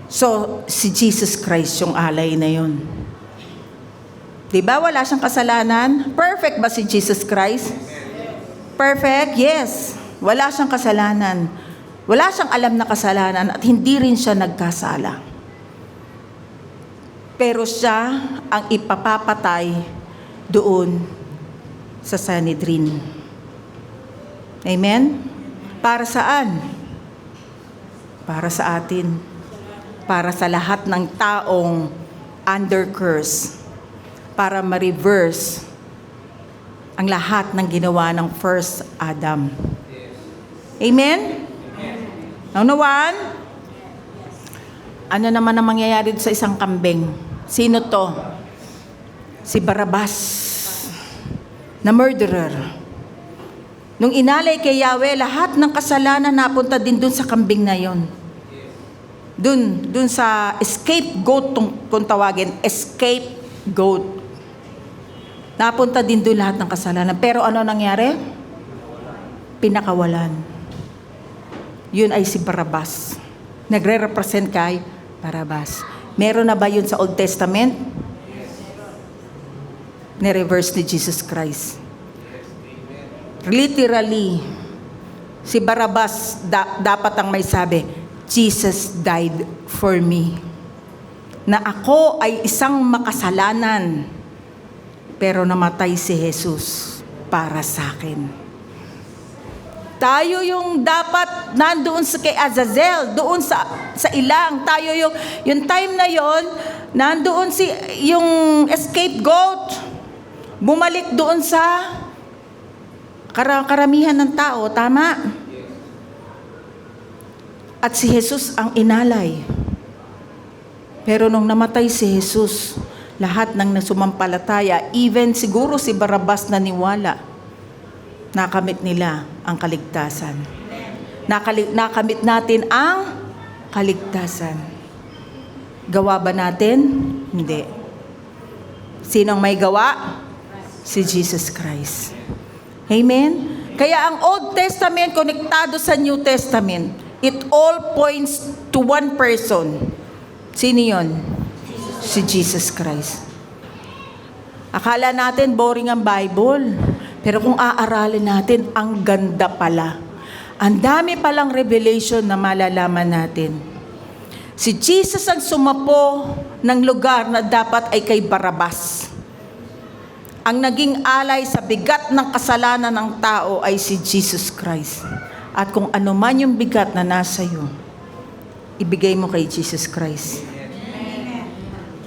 So, si Jesus Christ yung alay na yun. Diba wala siyang kasalanan? Perfect ba si Jesus Christ? Perfect? Yes. Wala siyang kasalanan. Wala siyang alam na kasalanan at hindi rin siya nagkasala. Pero siya ang ipapapatay doon sa Sanhedrin. Amen? Para saan? Para sa atin. Para sa lahat ng taong under curse. Para ma-reverse ang lahat ng ginawa ng first Adam. Amen? Naunawan? Ano naman ang mangyayari sa isang kambing? Sino to? Si Barabas, na murderer. Nung inalay kay Yahweh, lahat ng kasalanan napunta din dun sa kambing na yon. Dun sa scapegoat kung tawagin, scapegoat. Napunta din dun lahat ng kasalanan. Pero ano nangyari? Pinakawalan. Yun ay si Barabas. Nagre-represent kay Barabas. Meron na ba yun sa Old Testament? Ni-reverse ni Jesus Christ. Literally, si Barabas dapat ang may sabi, Jesus died for me. Na ako ay isang makasalanan, pero namatay si Jesus para sa akin. Tayo yung dapat nandoon sa kay Azazel, doon sa ilang. Tayo yung time na yon, nandoon yung scapegoat. Bumalik doon sa karamihan ng tao, tama? At si Jesus ang inalay. Pero nung namatay si Jesus, lahat ng nasumampalataya, even siguro si Barabas naniwala, nakamit nila ang kaligtasan. Nakamit natin ang kaligtasan. Gawa ba natin? Hindi. Sinong may gawa? Si Jesus Christ. Amen? Kaya ang Old Testament konektado sa New Testament, it all points to one person. Sino yun? Si Jesus Christ. Akala natin boring ang Bible. Pero kung aaralin natin, ang ganda pala. Ang dami palang revelation na malalaman natin. Si Jesus ang sumapo ng lugar na dapat ay kay Barabas. Ang naging alay sa bigat ng kasalanan ng tao ay si Jesus Christ. At kung ano man yung bigat na nasa iyo, ibigay mo kay Jesus Christ.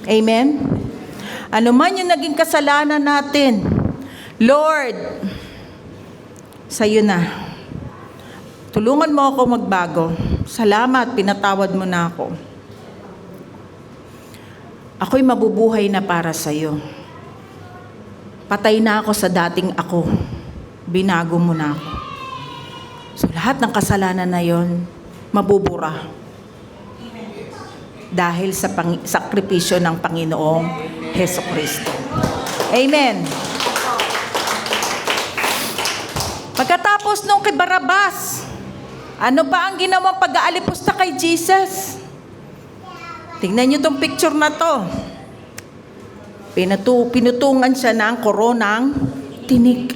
Amen? Ano man yung naging kasalanan natin, Lord, sa'yo na. Tulungan mo ako magbago. Salamat, pinatawad mo na ako. Ako'y mabubuhay na para sa'yo. Patay na ako sa dating ako. Binago mo na ako. So lahat ng kasalanan na yon, mabubura. Dahil sa sakripisyo ng Panginoong Hesukristo. Amen. Pagkatapos nung kay Barabas, ano pa ang ginawang pag-aalipusta kay Jesus? Tingnan niyo tong picture na to. Pinutungan siya ng koronang tinik.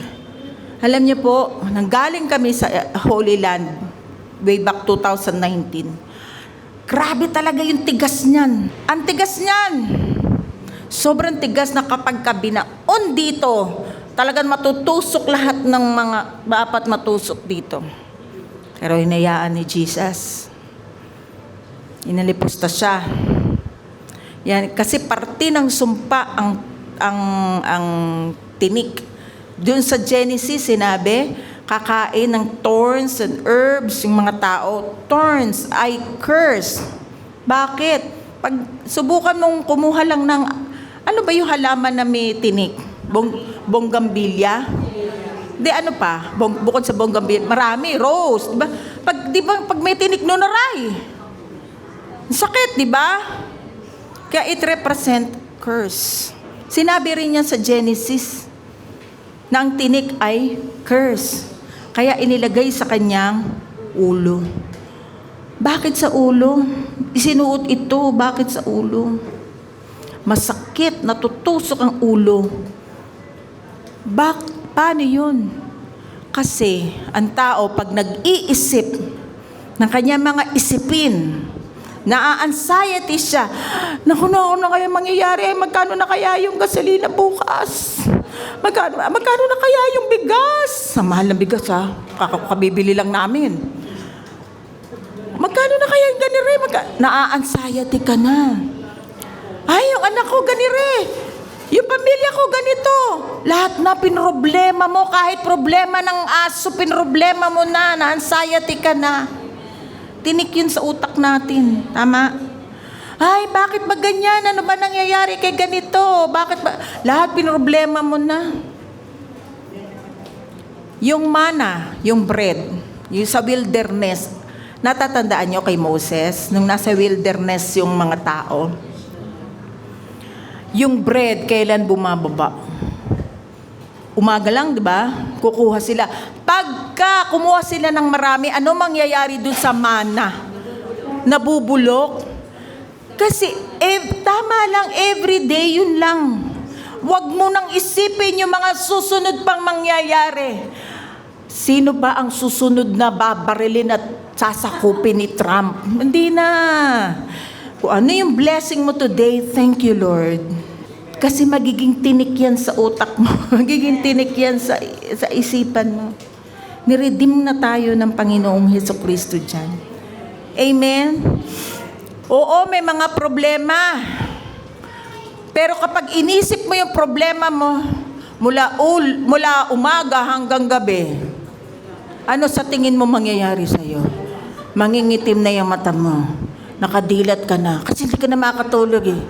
Alam niyo po, nanggaling kami sa Holy Land way back 2019. Grabe talaga yung tigas niyan. Ang tigas niyan. Sobrang tigas na kapag kabinaon dito, talagang matutusok lahat ng mga dapat matusok dito. Pero hinayaan ni Jesus. Inalipusta siya. Yan, kasi parte ng sumpa ang tinik. Doon sa Genesis, sinabi, kakain ng thorns and herbs yung mga tao. Thorns ay curse. Bakit? Pag subukan mong kumuha lang ng, ano ba yung halaman na may tinik? Bonggambilya? Di ano pa? Bukod sa bonggambilya, marami, rose. Diba? Pag may tinik, nunaray. Sakit, di ba? Kaya it represent curse. Sinabi rin niya sa Genesis, na ang tinik ay curse. Kaya inilagay sa kanyang ulo. Bakit sa ulo? Isinuot ito. Bakit sa ulo? Masakit, natutusok ang ulo. Paano yun? Kasi ang tao pag nag-iisip ng kanyang mga isipin, na-anxiety siya. Naku na kaya mangyayari? Magkano na kaya yung gasolina bukas? Magkano na kaya yung bigas? Sa mahal ng bigas ha. Kakabibili lang namin. Magkano na kaya yung ganire? Na-anxiety ka na. Ay, yung anak ko ganire. Yung pamilya ko ganito. Lahat na pinroblema mo. Kahit problema ng aso, pinroblema mo na anxiety ka na. Tinik yun sa utak natin. Tama? Ay, bakit ba ganyan? Ano ba nangyayari kay ganito? Bakit ba? Lahat pinroblema mo na. Yung mana, yung bread, yung sa wilderness, natatandaan nyo kay Moses, nung nasa wilderness yung mga tao, yung bread, kailan bumababa? Umaga lang, di ba? Kukuha sila. Pagka kumuha sila ng marami, ano mangyayari dun sa mana? Nabubulok? Kasi, tama lang, everyday yun lang. Huwag mo nang isipin yung mga susunod pang mangyayari. Sino ba ang susunod na babarilin at sasakupin ni Trump? Hindi na. Kung ano yung blessing mo today, thank you, Lord. Kasi magiging tinik yan sa utak mo. Magiging tinik yan sa isipan mo. Niredeem na tayo ng Panginoong Hesukristo dyan. Amen? Oo, may mga problema. Pero kapag inisip mo yung problema mo, mula umaga hanggang gabi, ano sa tingin mo mangyayari sa'yo? Mangingitim na yung mata mo. Nakadilat ka na. Kasi hindi ka na makatulog eh.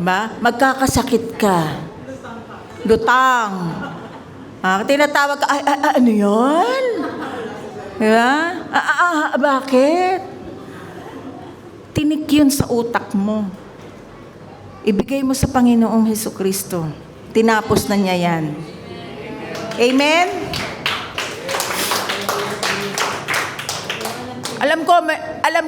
Ba? Magkakasakit ka. Lutang. Tinatawag ka, ano yun? Diba? Bakit? Tinik yun sa utak mo. Ibigay mo sa Panginoong Hesukristo. Tinapos na niya yan. Amen? Alam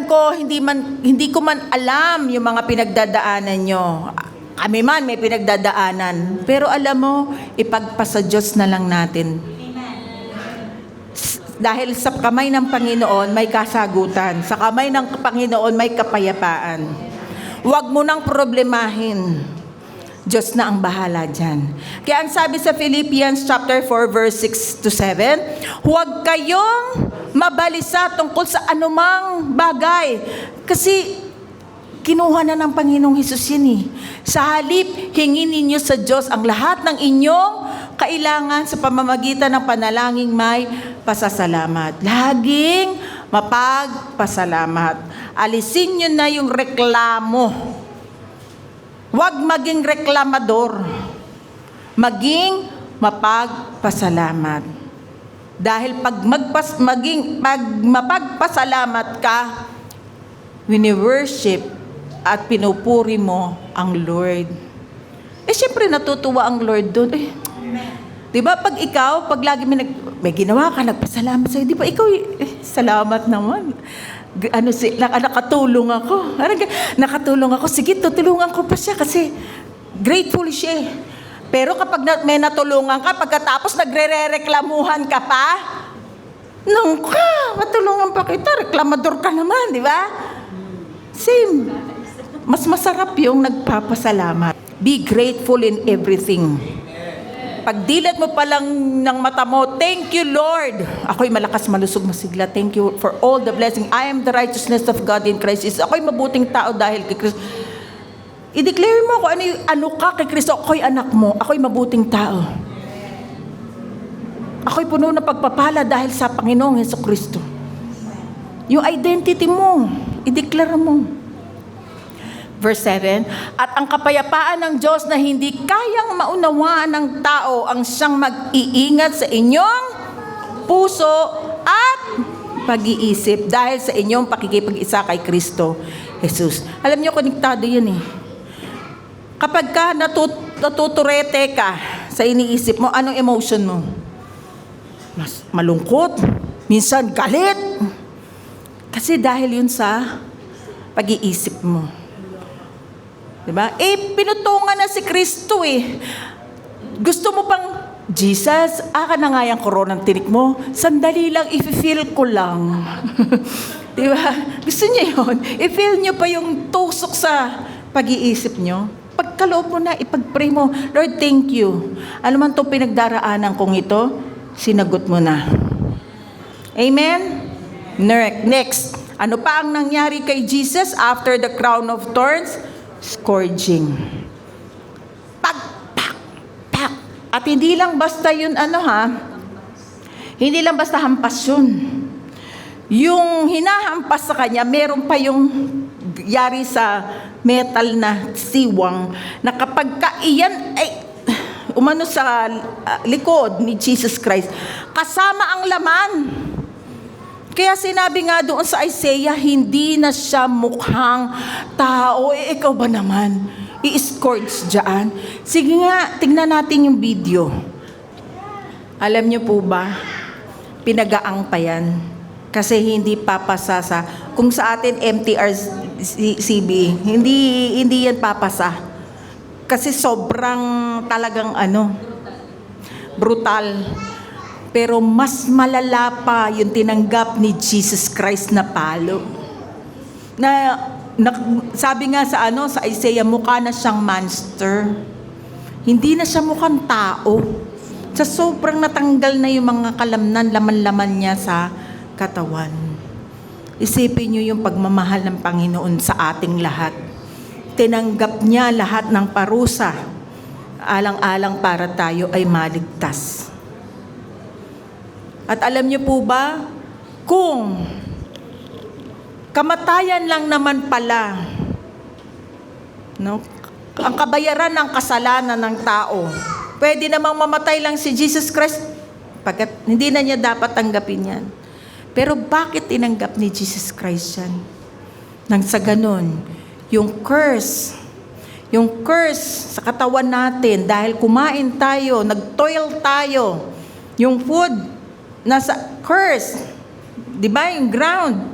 ko hindi ko man alam yung mga pinagdadaanan nyo. Kami man may pinagdadaanan. Pero alam mo, ipagpasa Diyos na lang natin. Dahil sa kamay ng Panginoon may kasagutan. Sa kamay ng Panginoon may kapayapaan. Huwag mo nang problemahin. Diyos na ang bahala dyan. Kaya ang sabi sa Philippians chapter 4 verse 6 to 7, huwag kayong mabalisa tungkol sa anumang bagay. Kasi kinuha na ng Panginoong Hesus yun eh. Sa halip, hingin ninyo sa Diyos ang lahat ng inyong kailangan sa pamamagitan ng panalangin may pasasalamat. Laging mapagpasalamat. Alisin nyo na yung reklamo. Huwag maging reklamador. Maging mapagpasalamat. Dahil pag mapagpasalamat ka, wini-worship at pinupuri mo ang Lord. Siyempre natutuwa ang Lord doon. Diba pag ikaw, pag lagi may ginawa ka, nagpasalamat sa'yo, di ba ikaw, salamat naman. Nakatulong ako. Nakatulong ako. Sige, tutulungan ko pa siya kasi grateful siya. Pero kapag may natulungan ka, pagkatapos nagre-reklamuhan ka pa, nung matulungan pa kita, reklamador ka naman, di ba? Same. Mas masarap yung nagpapasalamat. Be grateful in everything. Pag dilat mo pa lang ng mata mo, thank you, Lord. Ako'y malakas, malusog, masigla. Thank you for all the blessing. I am the righteousness of God in Christ Jesus. Ako'y mabuting tao dahil kay Kristo. I-declare mo kung ano ka kay Kristo. Ako'y anak mo. Ako'y mabuting tao. Ako'y puno ng pagpapala dahil sa Panginoong Jesucristo. Yung identity mo, i-declare mo. Verse 7, at ang kapayapaan ng Diyos na hindi kayang maunawaan ng tao ang siyang mag-iingat sa inyong puso at pag-iisip dahil sa inyong pakikipag-isa kay Kristo Jesus. Alam niyo, konektado yun eh. Kapag ka natuturete ka sa iniisip mo, anong emotion mo? Mas malungkot, minsan galit. Kasi dahil yun sa pag-iisip mo. Diba? Pinutungan na si Kristo eh. Gusto mo pang, Jesus, aka na nga yung koronang tinik mo. Sandali lang, i-feel ko lang. Diba? Gusto niya yun. I-feel niyo pa yung tusok sa pag-iisip niyo. Pagkaloob mo na, ipag-pray mo, Lord, thank you. Ano man itong pinagdaraanan kong ito, sinagot mo na. Amen? Next. Ano pa ang nangyari kay Jesus after the crown of thorns? Scourging. Pak. At hindi lang basta yun, hindi lang basta hampas yun. Yung hinahampas sa kanya, meron pa yung yari sa metal na siwang, na kapag iyan ay umano sa likod ni Jesus Christ, kasama ang laman. Kaya sinabi nga doon sa Isaiah, hindi na siya mukhang tao. Ikaw ba naman? I-scourge dyan. Sige nga, tingnan natin yung video. Alam niyo po ba, pinagaang pa yan. Kasi hindi papasa sa, kung sa atin MTRCB, hindi yan papasa. Kasi sobrang talagang brutal. Pero mas malala pa yung tinanggap ni Jesus Christ na palo. Sabi nga sa Isaiah, mukha na siyang monster. Hindi na siya mukhang tao. Sa sobrang natanggal na yung mga kalamnan, laman-laman niya sa katawan. Isipin niyo yung pagmamahal ng Panginoon sa ating lahat. Tinanggap niya lahat ng parusa. Alang-alang para tayo ay maligtas. At alam niyo po ba, kung kamatayan lang naman pala, ang kabayaran ng kasalanan ng tao, pwede namang mamatay lang si Jesus Christ, pagkat hindi na niya dapat tanggapin yan. Pero bakit tinanggap ni Jesus Christ yan? Nang sa ganun, yung curse sa katawan natin, dahil kumain tayo, nag-toil tayo, yung food, nasa curse, di ba? Yung ground,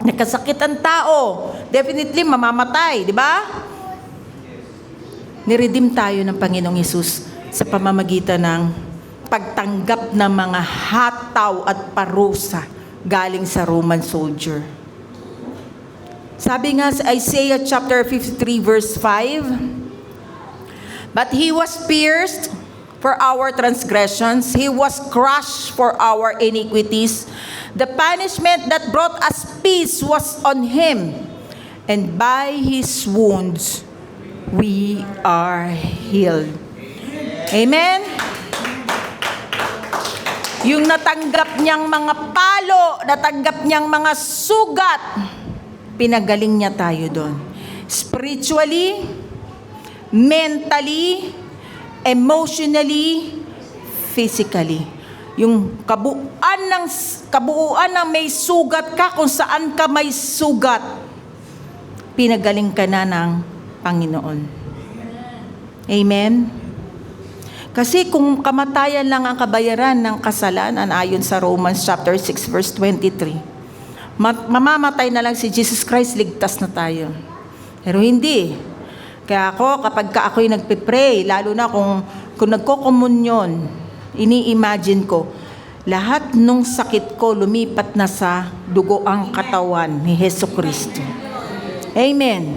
nakasakit ang tao, definitely mamamatay, di ba? Niredeem tayo ng Panginoong Hesus sa pamamagitan ng pagtanggap ng mga hataw at parusa galing sa Roman soldier. Sabi nga sa Isaiah chapter 53 verse 5, but He was pierced for our transgressions, He was crushed for our iniquities. The punishment that brought us peace was on Him, and by His wounds we are healed. Amen? Yung natanggap niyang mga palo, natanggap niyang mga sugat, pinagaling niya tayo doon. Spiritually, mentally, emotionally, physically. Yung kabuuan ng may sugat ka, kung saan ka may sugat, pinagaling ka na ng Panginoon. Amen? Kasi kung kamatayan lang ang kabayaran ng kasalanan, ayon sa Romans chapter 6 verse 23, mamamatay na lang si Jesus Christ, ligtas na tayo. Pero hindi. Kaya ako, kapag ako'y nagpipray, lalo na kung kung nagko-komunyon, ini-imagine ko, lahat nung sakit ko lumipat na sa dugo ang katawan ni Hesus Kristo. Amen.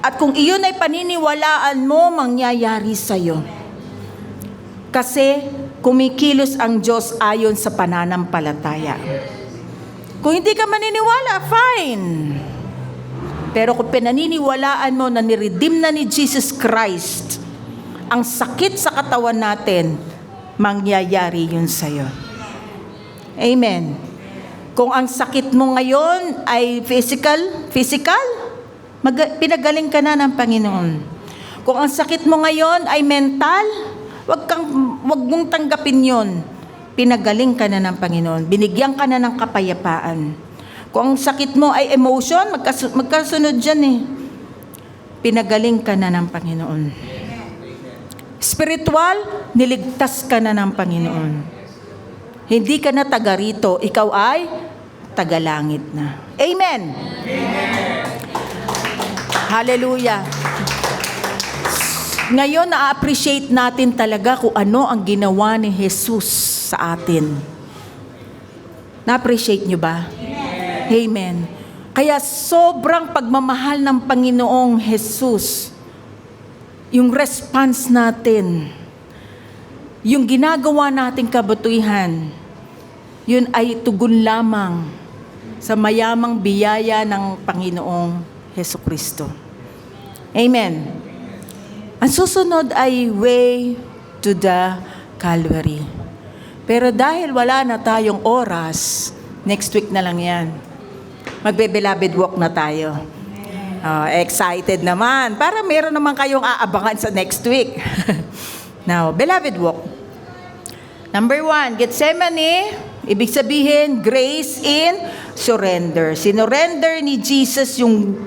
At kung iyon ay paniniwalaan mo, mangyayari sa'yo. Kasi kumikilos ang Diyos ayon sa pananampalataya. Kung hindi ka maniniwala, fine. Pero kung pinaniniwalaan mo na niredeem na ni Jesus Christ ang sakit sa katawan natin, mangyayari yun sa'yo. Amen. Kung ang sakit mo ngayon ay physical, pinagaling ka na ng Panginoon. Kung ang sakit mo ngayon ay mental, wag mong tanggapin yun. Pinagaling ka na ng Panginoon. Binigyan ka na ng kapayapaan. Kung ang sakit mo ay emotion, magkasunod dyan eh. Pinagaling ka na ng Panginoon. Spiritual, niligtas ka na ng Panginoon. Hindi ka na taga rito, ikaw ay taga langit na. Amen. Hallelujah. Ngayon, na-appreciate natin talaga kung ano ang ginawa ni Jesus sa atin. Na-appreciate nyo ba? Amen. Kaya sobrang pagmamahal ng Panginoong Jesus, yung response natin, yung ginagawa nating kabutihan, yun ay tugon lamang sa mayamang biyaya ng Panginoong Hesukristo. Amen. Ang susunod ay way to the Calvary. Pero dahil wala na tayong oras, next week na lang yan. Magbe-beloved walk na tayo. Excited naman. Para meron naman kayong aabangan sa next week. Now, beloved walk. Number 1, Gethsemane, ibig sabihin, grace in surrender. Sinurrender ni Jesus yung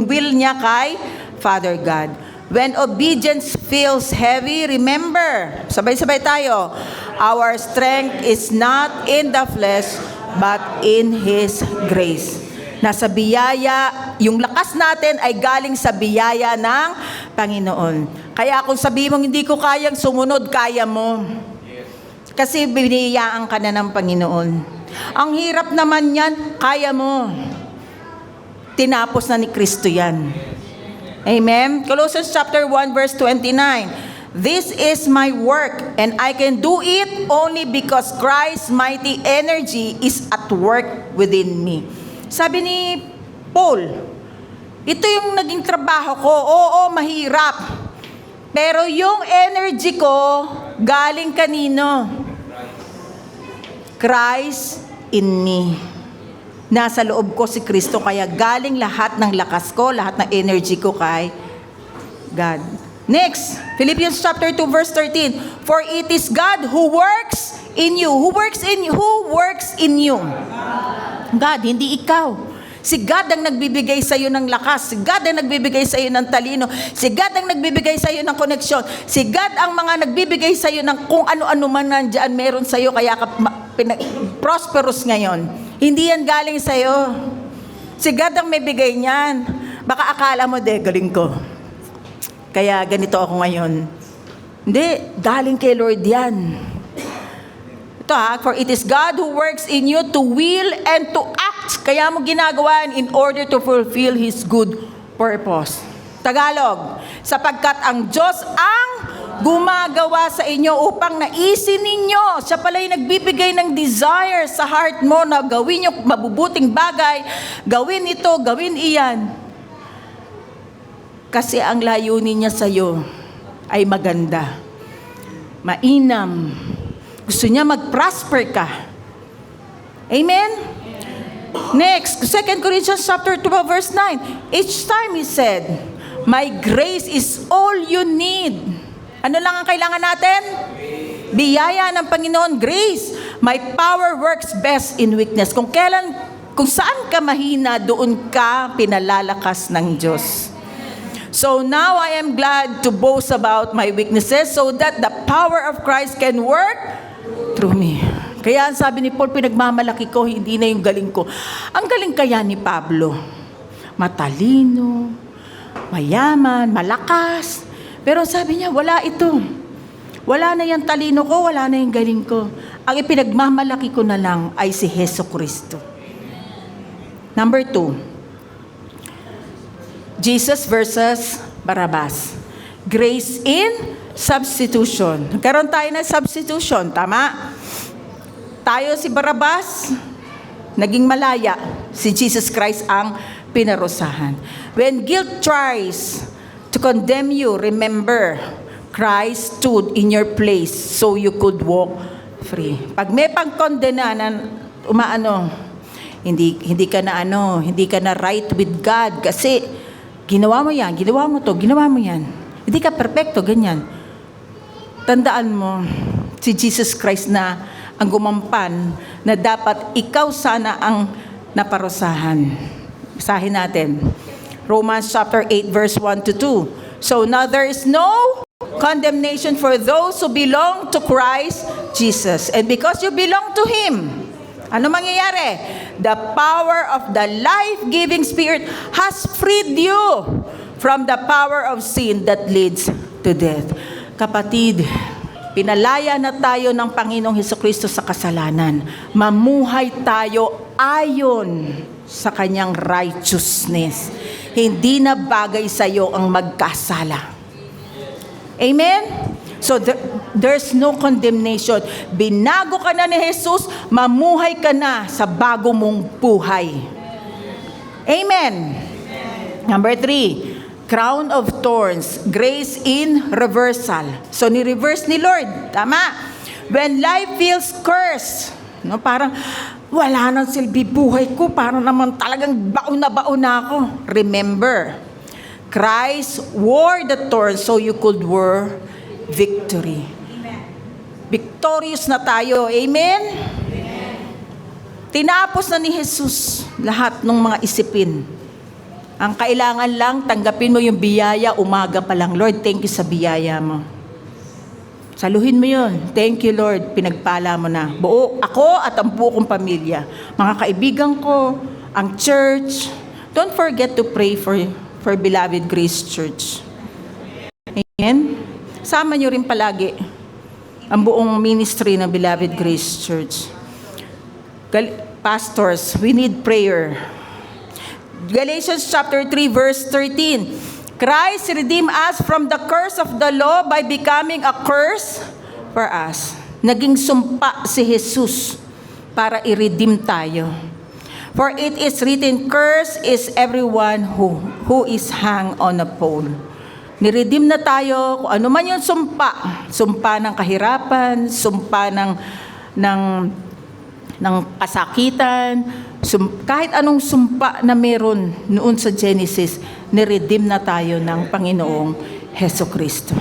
will niya kay Father God. When obedience feels heavy, remember, sabay-sabay tayo, our strength is not in the flesh, but in His grace. Nasa biyaya, yung lakas natin ay galing sa biyaya ng Panginoon. Kaya kung sabihin mong hindi ko kayang sumunod, kaya mo. Kasi biniyayaan ka na ng Panginoon. Ang hirap naman yan, kaya mo. Tinapos na ni Kristo yan. Amen? Colossians chapter 1 verse 29. This is my work, and I can do it only because Christ's mighty energy is at work within me. Sabi ni Paul, ito yung naging trabaho ko. Oo, mahirap. Pero yung energy ko, galing kanino? Christ in me. Nasa loob ko si Kristo, kaya galing lahat ng lakas ko, lahat ng energy ko kay God. Next, Philippians chapter 2 verse 13. For it is God who works in you. Who works in you? God, hindi ikaw. Si God ang nagbibigay sa iyo ng lakas. Si God ang nagbibigay sa iyo ng talino. Si God ang nagbibigay sa iyo ng koneksyon. Si God ang mga nagbibigay sa iyo ng kung ano-ano man nandiyan meron sa iyo, kaya ka prosperous ngayon. Hindi yan galing sa iyo. Si God ang may bigay niyan. Baka akala mo, galing ko. Kaya ganito ako ngayon. Hindi, galing kay Lord yan. Ito for it is God who works in you to will and to act. Kaya mo ginagawa in order to fulfill His good purpose. Tagalog, sapagkat ang Diyos ang gumagawa sa inyo upang naisin ninyo. Siya pala yung nagbibigay ng desire sa heart mo na gawin yung mabubuting bagay, gawin ito, gawin iyan. Kasi ang layunin niya sa iyo ay maganda, mainam. Gusto niya mag-prosper ka. Amen? Next, 2 Corinthians chapter 12 verse 9. Each time He said, my grace is all you need. Ano lang ang kailangan natin? Biyaya ng Panginoon, grace. My power works best in weakness. Kung saan ka mahina, doon ka pinalalakas ng Diyos. So now I am glad to boast about my weaknesses so that the power of Christ can work through me. Kaya ang sabi ni Paul, pinagmamalaki ko, hindi na yung galing ko. Ang galing kaya ni Pablo, matalino, mayaman, malakas. Pero sabi niya, wala ito. Wala na yung talino ko, wala na yung galing ko. Ang ipinagmamalaki ko na lang ay si Hesus Kristo. Number 2, Jesus versus Barabbas. Grace in substitution. Nagkaroon tayo ng substitution, tama? Tayo si Barabbas, naging malaya. Si Jesus Christ ang pinarusahan. When guilt tries to condemn you, remember, Christ stood in your place so you could walk free. Pag may pagkondena na hindi ka na right with God kasi ginawa mo yan, ginawa mo yan. Hindi ka perfecto, ganyan. Tandaan mo, si Jesus Christ na ang gumampan na dapat ikaw sana ang naparusahan. Basahin natin. Romans chapter 8 verse 1 to 2. So now there is no condemnation for those who belong to Christ Jesus. And because you belong to Him, ano mangyayari? The power of the life-giving Spirit has freed you from the power of sin that leads to death. Kapatid, pinalaya na tayo ng Panginoong Hesukristo sa kasalanan. Mamuhay tayo ayon sa Kanyang righteousness. Hindi na bagay sa iyo ang magkasala. Amen? So there's no condemnation. Binago ka na ni Jesus, mamuhay ka na sa bago mong buhay. Amen? Number 3, crown of thorns, grace in reversal. So ni-reverse ni Lord, tama? When life feels cursed, parang wala nang silbi buhay ko, parang naman talagang baon na ako. Remember, Christ wore the thorns so you could wear victory. Amen. Victorious na tayo. Amen? Amen? Tinapos na ni Jesus lahat ng mga isipin. Ang kailangan lang, tanggapin mo yung biyaya, umaga pa lang. Lord, thank you sa biyaya mo. Saluhin mo yun. Thank you, Lord. Pinagpala mo na. Buo ako at ang buo kong pamilya. Mga kaibigan ko, ang church. Don't forget to pray for Beloved Grace Church. Amen? Sama nyo rin palagi ang buong ministry ng Beloved Grace Church. Pastors, we need prayer. Galatians chapter 3 verse 13. Christ redeemed us from the curse of the law by becoming a curse for us. Naging sumpa si Jesus para i-redeem tayo. For it is written, curse is everyone who is hung on a pole. Niredeem na tayo, kung ano man yung sumpa. Sumpa ng kahirapan, sumpa ng kasakitan, kahit anong sumpa na meron noon sa Genesis, niredeem na tayo ng Panginoong Hesukristo.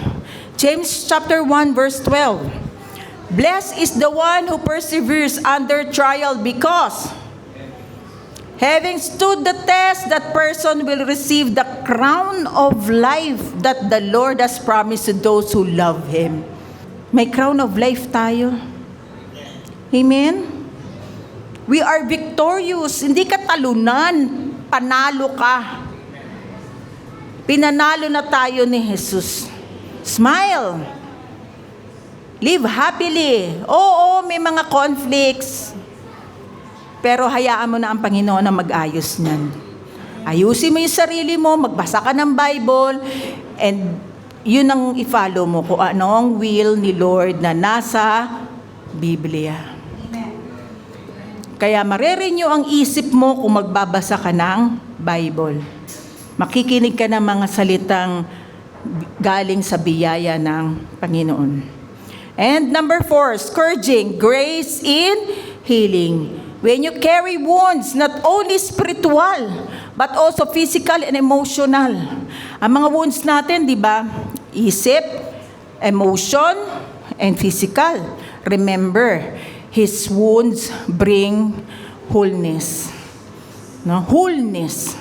James chapter 1 verse 12. Blessed is the one who perseveres under trial because having stood the test, that person will receive the crown of life that the Lord has promised to those who love Him. May crown of life tayo. Amen? We are victorious. Hindi ka talunan. Panalo ka. Pinanalo na tayo ni Jesus. Smile. Live happily. Oo, may mga conflicts. Pero hayaan mo na ang Panginoon na mag-ayos niyan. Ayusin mo yung sarili mo, magbasa ka ng Bible, and yun ang i-follow mo kung ano ang will ni Lord na nasa Biblia. Amen. Kaya marerenew ang isip mo kung magbabasa ka ng Bible. Makikinig ka ng mga salitang galing sa biyaya ng Panginoon. And number 4, scourging, grace in healing. When you carry wounds, not only spiritual, but also physical and emotional. Ang mga wounds natin, di ba? Isip, emotion, and physical. Remember, His wounds bring wholeness. No? Wholeness.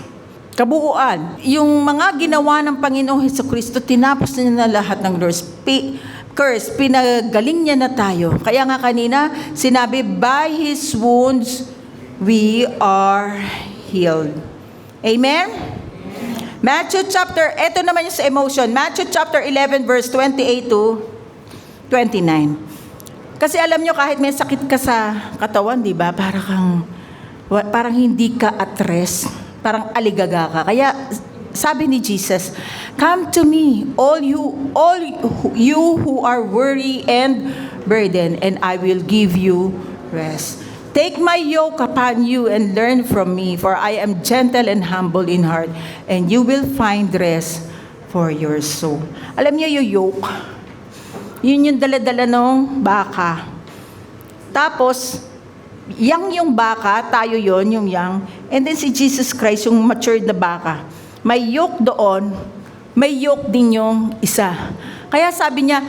Kabuuan. Yung mga ginawa ng Panginoong Hesukristo, tinapos niya na lahat ng curse, pinagaling niya na tayo. Kaya nga kanina, sinabi, by His wounds, we are healed. Amen? Matthew chapter, eto naman yung sa emotion, Matthew chapter 11 verse 28 to 29. Kasi alam nyo, kahit may sakit ka sa katawan, di ba? Parang hindi ka at rest. Parang aligaga ka. Kaya sabi ni Jesus, "Come to me, all you who are weary and burdened, and I will give you rest. Take my yoke upon you and learn from me, for I am gentle and humble in heart, and you will find rest for your soul." Alam niyo yung yoke? Yun yung dala-dala ng baka. Tapos, yung baka, tayo yon yung yang. And then si Jesus Christ, yung matured na baka. May yoke doon, may yoke din yung isa. Kaya sabi niya,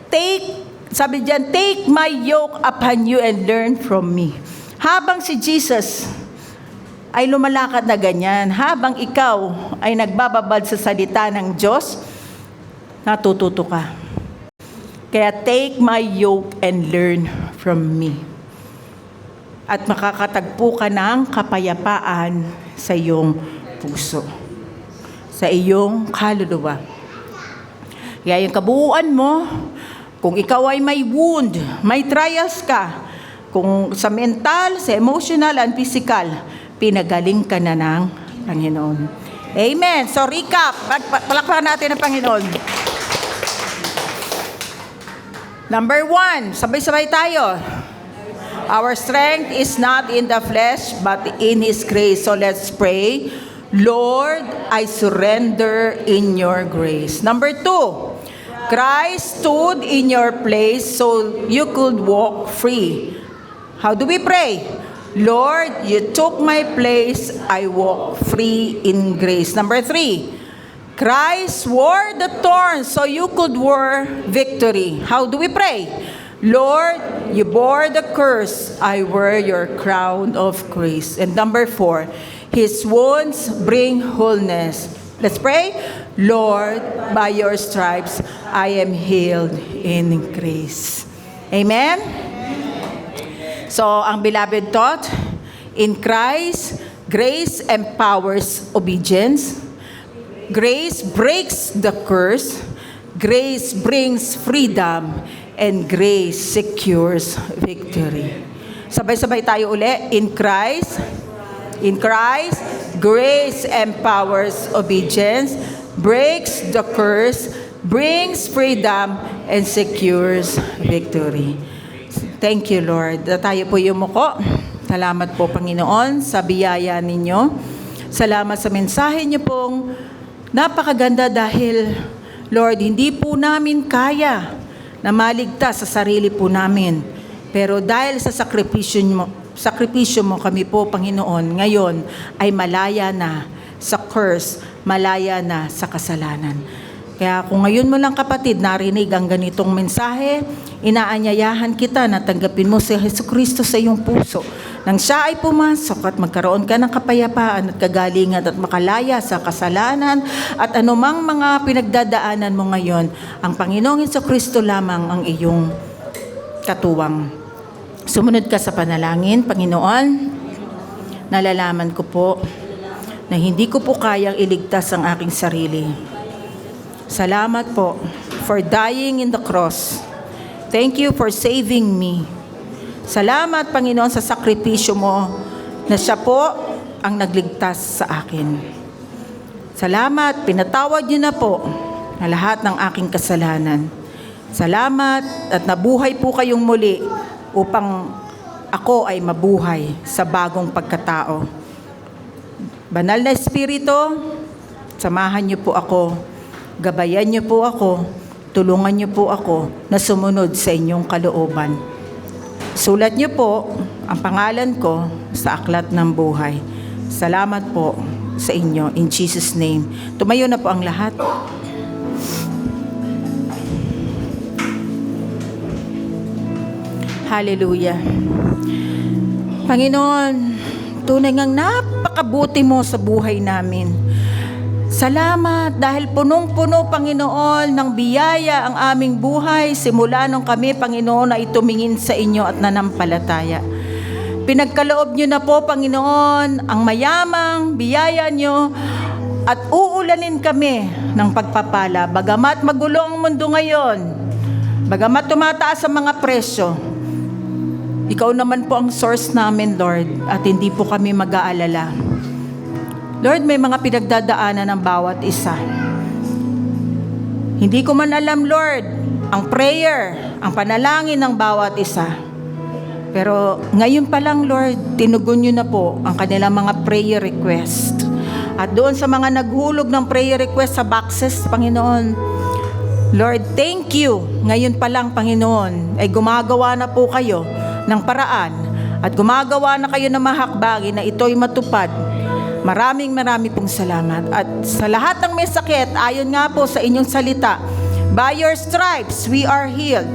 take my yoke upon you and learn from me. Habang si Jesus ay lumalakad na ganyan, habang ikaw ay nagbababad sa salita ng Diyos, natututo ka. Kaya take my yoke and learn from me. At makakatagpo ka ng kapayapaan sa iyong puso, sa iyong kaluluwa. Kaya yung kabuuan mo, kung ikaw ay may wound, may trials ka, kung sa mental, sa emotional, and physical, pinagaling ka na ng Panginoon. Amen. So recap, palakpakan natin ang Panginoon. Number 1, sabay-sabay tayo. Our strength is not in the flesh, but in His grace. So let's pray. Lord, I surrender in your grace. Number 2, Christ stood in your place so you could walk free. How do we pray? Lord, you took my place, I walk free in grace. Number 3, Christ wore the thorns so you could wear victory. How do we pray? Lord, you bore the curse, I wear your crown of grace. And number 4, His wounds bring wholeness. Let's pray. Lord, by your stripes, I am healed in grace. Amen? So, ang beloved thought, in Christ, grace empowers obedience. Grace breaks the curse. Grace brings freedom. And grace secures victory. Sabay-sabay tayo uli. In Christ, grace empowers obedience, breaks the curse, brings freedom, and secures victory. Thank you, Lord. Tayo po yumuko. Salamat po, Panginoon, sa biyaya ninyo. Salamat sa mensahe niyo pong napakaganda dahil, Lord, hindi po namin kaya na maligtas sa sarili po namin. Pero dahil sa sakripisyo mo kami po, Panginoon, ngayon ay malaya na sa curse, malaya na sa kasalanan. Kaya kung ngayon mo lang, kapatid, narinig ang ganitong mensahe, inaanyayahan kita na tanggapin mo si Jesucristo sa iyong puso. Nang siya ay pumasok at magkaroon ka ng kapayapaan at kagalingan at makalaya sa kasalanan at anumang mga pinagdadaanan mo ngayon, ang Panginoong Jesucristo lamang ang iyong katuwang. Sumunod ka sa panalangin. Panginoon, nalalaman ko po na hindi ko po kayang iligtas ang aking sarili. Salamat po for dying in the cross. Thank you for saving me. Salamat, Panginoon, sa sakripisyo mo na siya po ang nagligtas sa akin. Salamat, pinatawad niyo na po na lahat ng aking kasalanan. Salamat at nabuhay po kayong muli upang ako ay mabuhay sa bagong pagkatao. Banal na Espiritu, samahan niyo po ako, gabayan niyo po ako, tulungan niyo po ako na sumunod sa inyong kalooban. Sulat niyo po ang pangalan ko sa aklat ng buhay. Salamat po sa inyo. In Jesus' name. Tumayo na po ang lahat. Hallelujah. Panginoon, tunay ngang napakabuti mo sa buhay namin. Salamat dahil punong-puno, Panginoon, ng biyaya ang aming buhay simula nung kami, Panginoon, ay tumingin sa inyo at nanampalataya. Pinagkaloob niyo na po, Panginoon, ang mayamang biyaya niyo at uulanin kami ng pagpapala. Bagamat magulo ang mundo ngayon, Bagamat tumataas ang mga presyo, ikaw naman po ang source namin, Lord, at hindi po kami mag-aalala. Lord, may mga pinagdadaanan ng bawat isa. Hindi ko man alam, Lord, ang prayer, ang panalangin ng bawat isa. Pero ngayon pa lang, Lord, tinugon niyo na po ang kanilang mga prayer request. At doon sa mga naghulog ng prayer request sa boxes, Panginoon, Lord, thank you. Ngayon pa lang, Panginoon, ay gumagawa na po kayo ng paraan at gumagawa na kayo ng mahakbangin na ito'y matupad. Maraming pong salamat. At sa lahat ng may sakit, ayon nga po sa inyong salita, by your stripes, we are healed.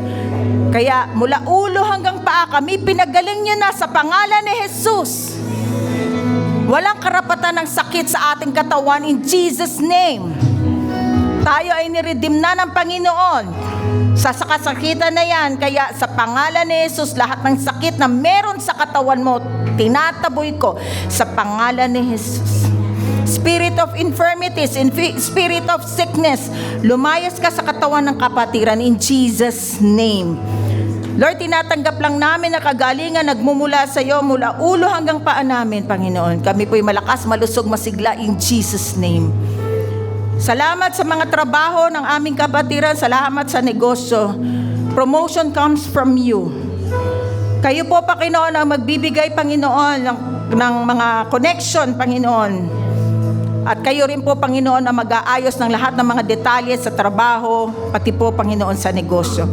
Kaya mula ulo hanggang paa kami, pinagaling niyo na sa pangalan ni Jesus. Walang karapatan ng sakit sa ating katawan in Jesus' name. Tayo ay niredeem na ng Panginoon sa kasakitan na yan. Kaya sa pangalan ni Jesus, lahat ng sakit na meron sa katawan mo, tinataboy ko sa pangalan ni Jesus. Spirit of infirmities, spirit of sickness, lumayas ka sa katawan ng kapatiran in Jesus' name. Lord, tinatanggap lang namin na kagalingan nagmumula sa iyo mula ulo hanggang paa namin, Panginoon. Kami po'y malakas, malusog, masigla in Jesus' name. Salamat sa mga trabaho ng aming kapatiran. Salamat sa negosyo. Promotion comes from you. Kayo po, Panginoon, ang magbibigay, Panginoon, ng mga connection, Panginoon. At kayo rin po, Panginoon, ang mag-aayos ng lahat ng mga detalye sa trabaho, pati po, Panginoon, sa negosyo.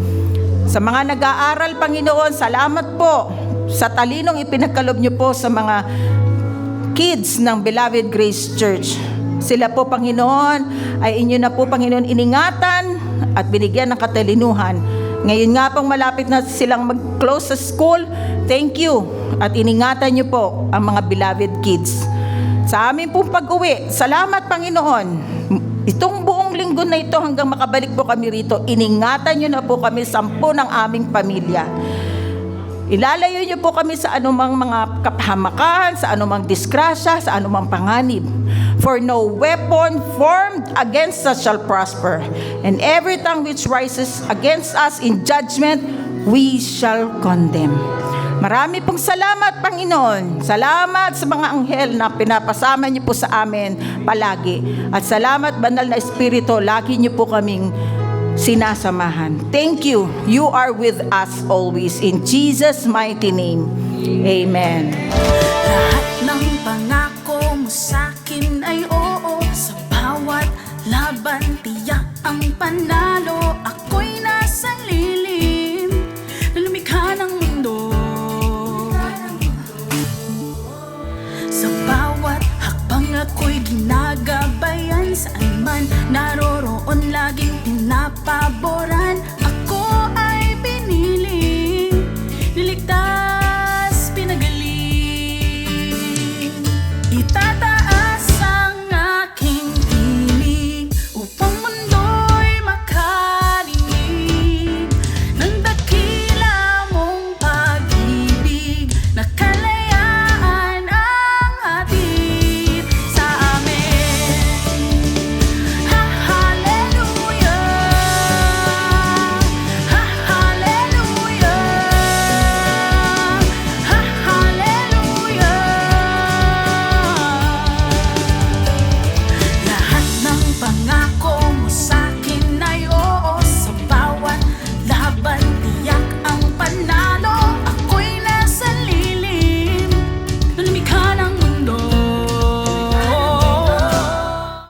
Sa mga nag-aaral, Panginoon, salamat po sa talinong ipinagkalob niyo po sa mga kids ng Beloved Grace Church. Sila po, Panginoon, ay inyo na po, Panginoon, iningatan at binigyan ng katalinuhan. Ngayon nga pong malapit na silang mag-close sa school, thank you. At iningatan niyo po ang mga beloved kids. Sa amin pong pag-uwi, salamat, Panginoon. Itong buong linggo na ito hanggang makabalik po kami rito, iningatan niyo na po kami 10 ng aming pamilya. Ilalayo niyo po kami sa anumang mga kapahamakan, sa anumang disgrasya, sa anumang panganib. For no weapon formed against us shall prosper, and every tongue which rises against us in judgment, we shall condemn. Marami pong salamat, Panginoon. Salamat sa mga anghel na pinapasama niyo po sa amin palagi. At salamat, Banal na Espiritu, lagi niyo po kaming sinasamahan. Thank you. You are with us always. In Jesus' mighty name. Amen. Lahat ng pangako mo sa'kin ay oo. Sa bawat laban, tiyak ang panalo.